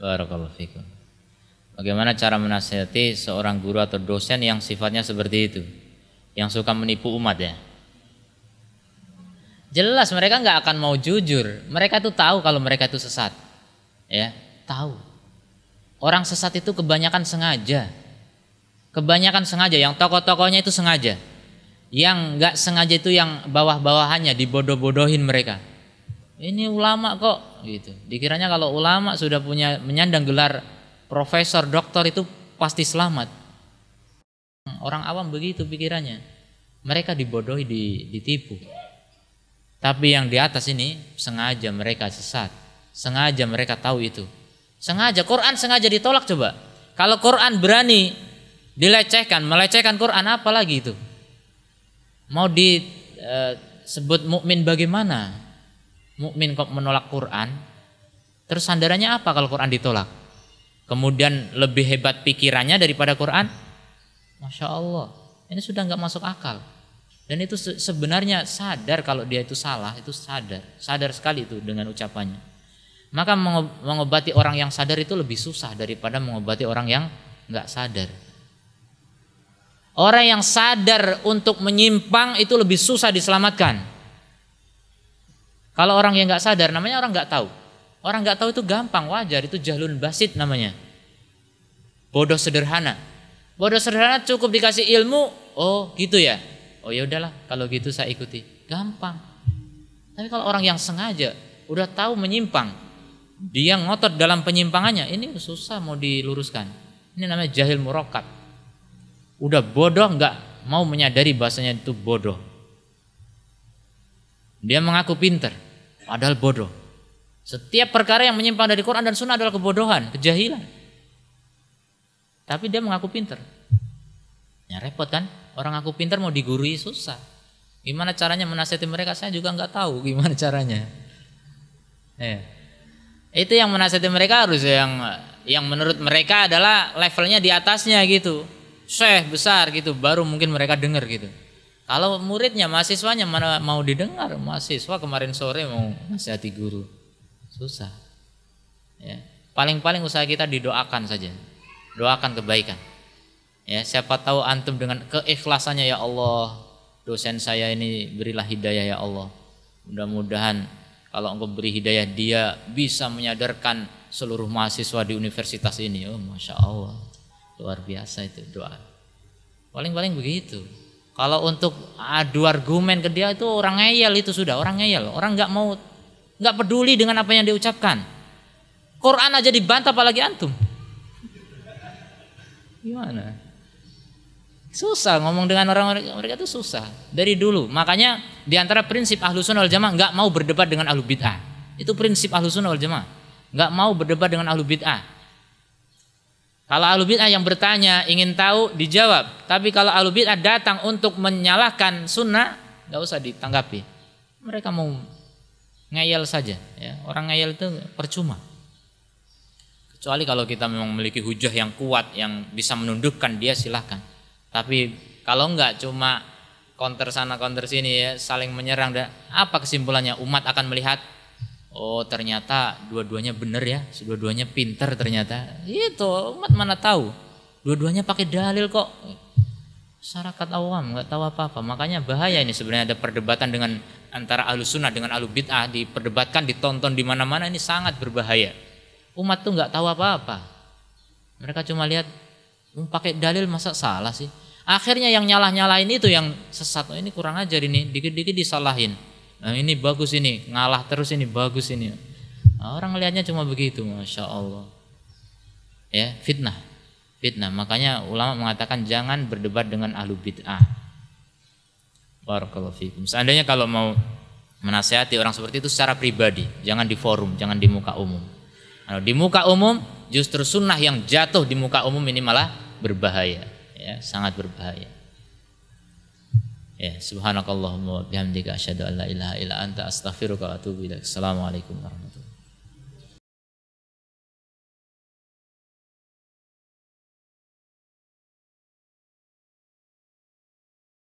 Speaker 1: Barakallahu fikum. Bagaimana cara menasihati seorang guru atau dosen yang sifatnya seperti itu, yang suka menipu umat ya? Jelas mereka nggak akan mau jujur. Mereka tuh tahu kalau mereka itu sesat, ya, tahu. Orang sesat itu kebanyakan sengaja, yang tokoh-tokohnya itu sengaja. Yang nggak sengaja itu yang bawah-bawahannya dibodoh-bodohin mereka. Ini ulama kok, gitu. Dikiranya kalau ulama sudah punya menyandang gelar profesor, doktor itu pasti selamat. Orang awam begitu pikirannya. Mereka dibodohi, ditipu. Tapi yang di atas ini sengaja mereka sesat. Sengaja mereka tahu itu. Sengaja Quran sengaja ditolak coba. Kalau Quran berani dilecehkan, melecehkan Quran apa lagi itu? Mau disebut mukmin bagaimana? Mukmin kok menolak Quran? Terus sandarannya apa kalau Quran ditolak? Kemudian lebih hebat pikirannya daripada Quran? Masya Allah, ini sudah nggak masuk akal. Dan itu sebenarnya sadar kalau dia itu salah, itu sadar sekali itu dengan ucapannya. Maka mengobati orang yang sadar itu lebih susah daripada mengobati orang yang nggak sadar. Orang yang sadar untuk menyimpang itu lebih susah diselamatkan. Kalau orang yang nggak sadar, namanya orang nggak tahu. Orang nggak tahu itu gampang, wajar, itu jahlun basit namanya. Bodoh sederhana. Bodoh sederhana cukup dikasih ilmu, oh gitu ya. Oh ya udahlah, kalau gitu saya ikuti. Gampang. Tapi kalau orang yang sengaja udah tahu menyimpang, dia ngotot dalam penyimpangannya, ini susah mau diluruskan. Ini namanya jahil murakkab. Udah bodoh nggak mau menyadari bahasanya itu bodoh. Dia mengaku pinter, padahal bodoh. Setiap perkara yang menyimpang dari Quran dan Sunnah adalah kebodohan, kejahilan. Tapi dia mengaku pinter. Ya repot kan? Orang ngaku pinter mau digurui susah. Gimana caranya menasihati mereka? Saya juga nggak tahu gimana caranya. Itu yang menasihati mereka harus yang menurut mereka adalah levelnya di atasnya gitu. Syekh besar gitu, baru mungkin mereka dengar gitu. Kalau muridnya, mahasiswanya mana mau didengar? Mahasiswa kemarin sore mau nasihati guru. Susah. Ya. Paling-paling usaha kita didoakan saja. Doakan kebaikan. Ya, siapa tahu antum dengan keikhlasannya, ya Allah, dosen saya ini berilah hidayah ya Allah. Mudah-mudahan kalau engkau beri hidayah dia bisa menyadarkan seluruh mahasiswa di universitas ini. Oh, Masya Allah, luar biasa itu doa. Paling-paling begitu. Kalau untuk adu argumen ke dia itu orang ngeyel, itu sudah orang ngeyel. Orang nggak peduli dengan apa yang diucapkan. Quran aja dibantah apalagi antum. Gimana? Susah ngomong dengan orang mereka itu susah dari dulu. Makanya diantara prinsip Ahlussunnah wal Jamaah nggak mau berdebat dengan ahlu bid'ah. Itu prinsip Ahlussunnah wal Jamaah. Nggak mau berdebat dengan ahlu bid'ah. Kalau ahlu bid'ah yang bertanya ingin tahu dijawab. Tapi kalau ahlu bid'ah datang untuk menyalahkan sunnah, nggak usah ditanggapi. Mereka mau ngeyel saja. Ya. Orang ngeyel itu percuma. Kecuali kalau kita memang memiliki hujah yang kuat yang bisa menundukkan dia, silahkan. Tapi kalau enggak cuma counter sana counter sini ya, saling menyerang, dan apa kesimpulannya? Umat akan melihat, oh ternyata dua-duanya benar ya, dua-duanya pinter ternyata. Itu umat mana tahu, dua-duanya pakai dalil kok. Masyarakat awam nggak tahu apa-apa. Makanya bahaya ini sebenarnya, ada perdebatan dengan antara ahlu sunnah dengan ahlu bid'ah, diperdebatkan, ditonton di mana-mana, ini sangat berbahaya. Umat tuh nggak tahu apa-apa. Mereka cuma lihat pakai dalil, masa salah sih. Akhirnya yang nyalah-nyalahin itu yang sesat. Oh, ini kurang ajar ini, dikit-dikit disalahin. Nah, ini bagus ini, ngalah terus ini bagus ini. Nah, orang lihatnya cuma begitu, Masya Allah. Ya, fitnah. Makanya ulama mengatakan jangan berdebat dengan ahlu bid'ah. Barakallahu fikum. Seandainya kalau mau menasihati orang seperti itu secara pribadi, jangan di forum, jangan di muka umum. Kalau di muka umum, justru sunnah yang jatuh di muka umum ini malah berbahaya, ya, sangat berbahaya. Ya, subhanakallahumma wa bihamdika asyhadu an la ilaha illa anta astaghfiruka wa atubu ilaik. Assalamualaikum warahmatullahi wabarakatuh.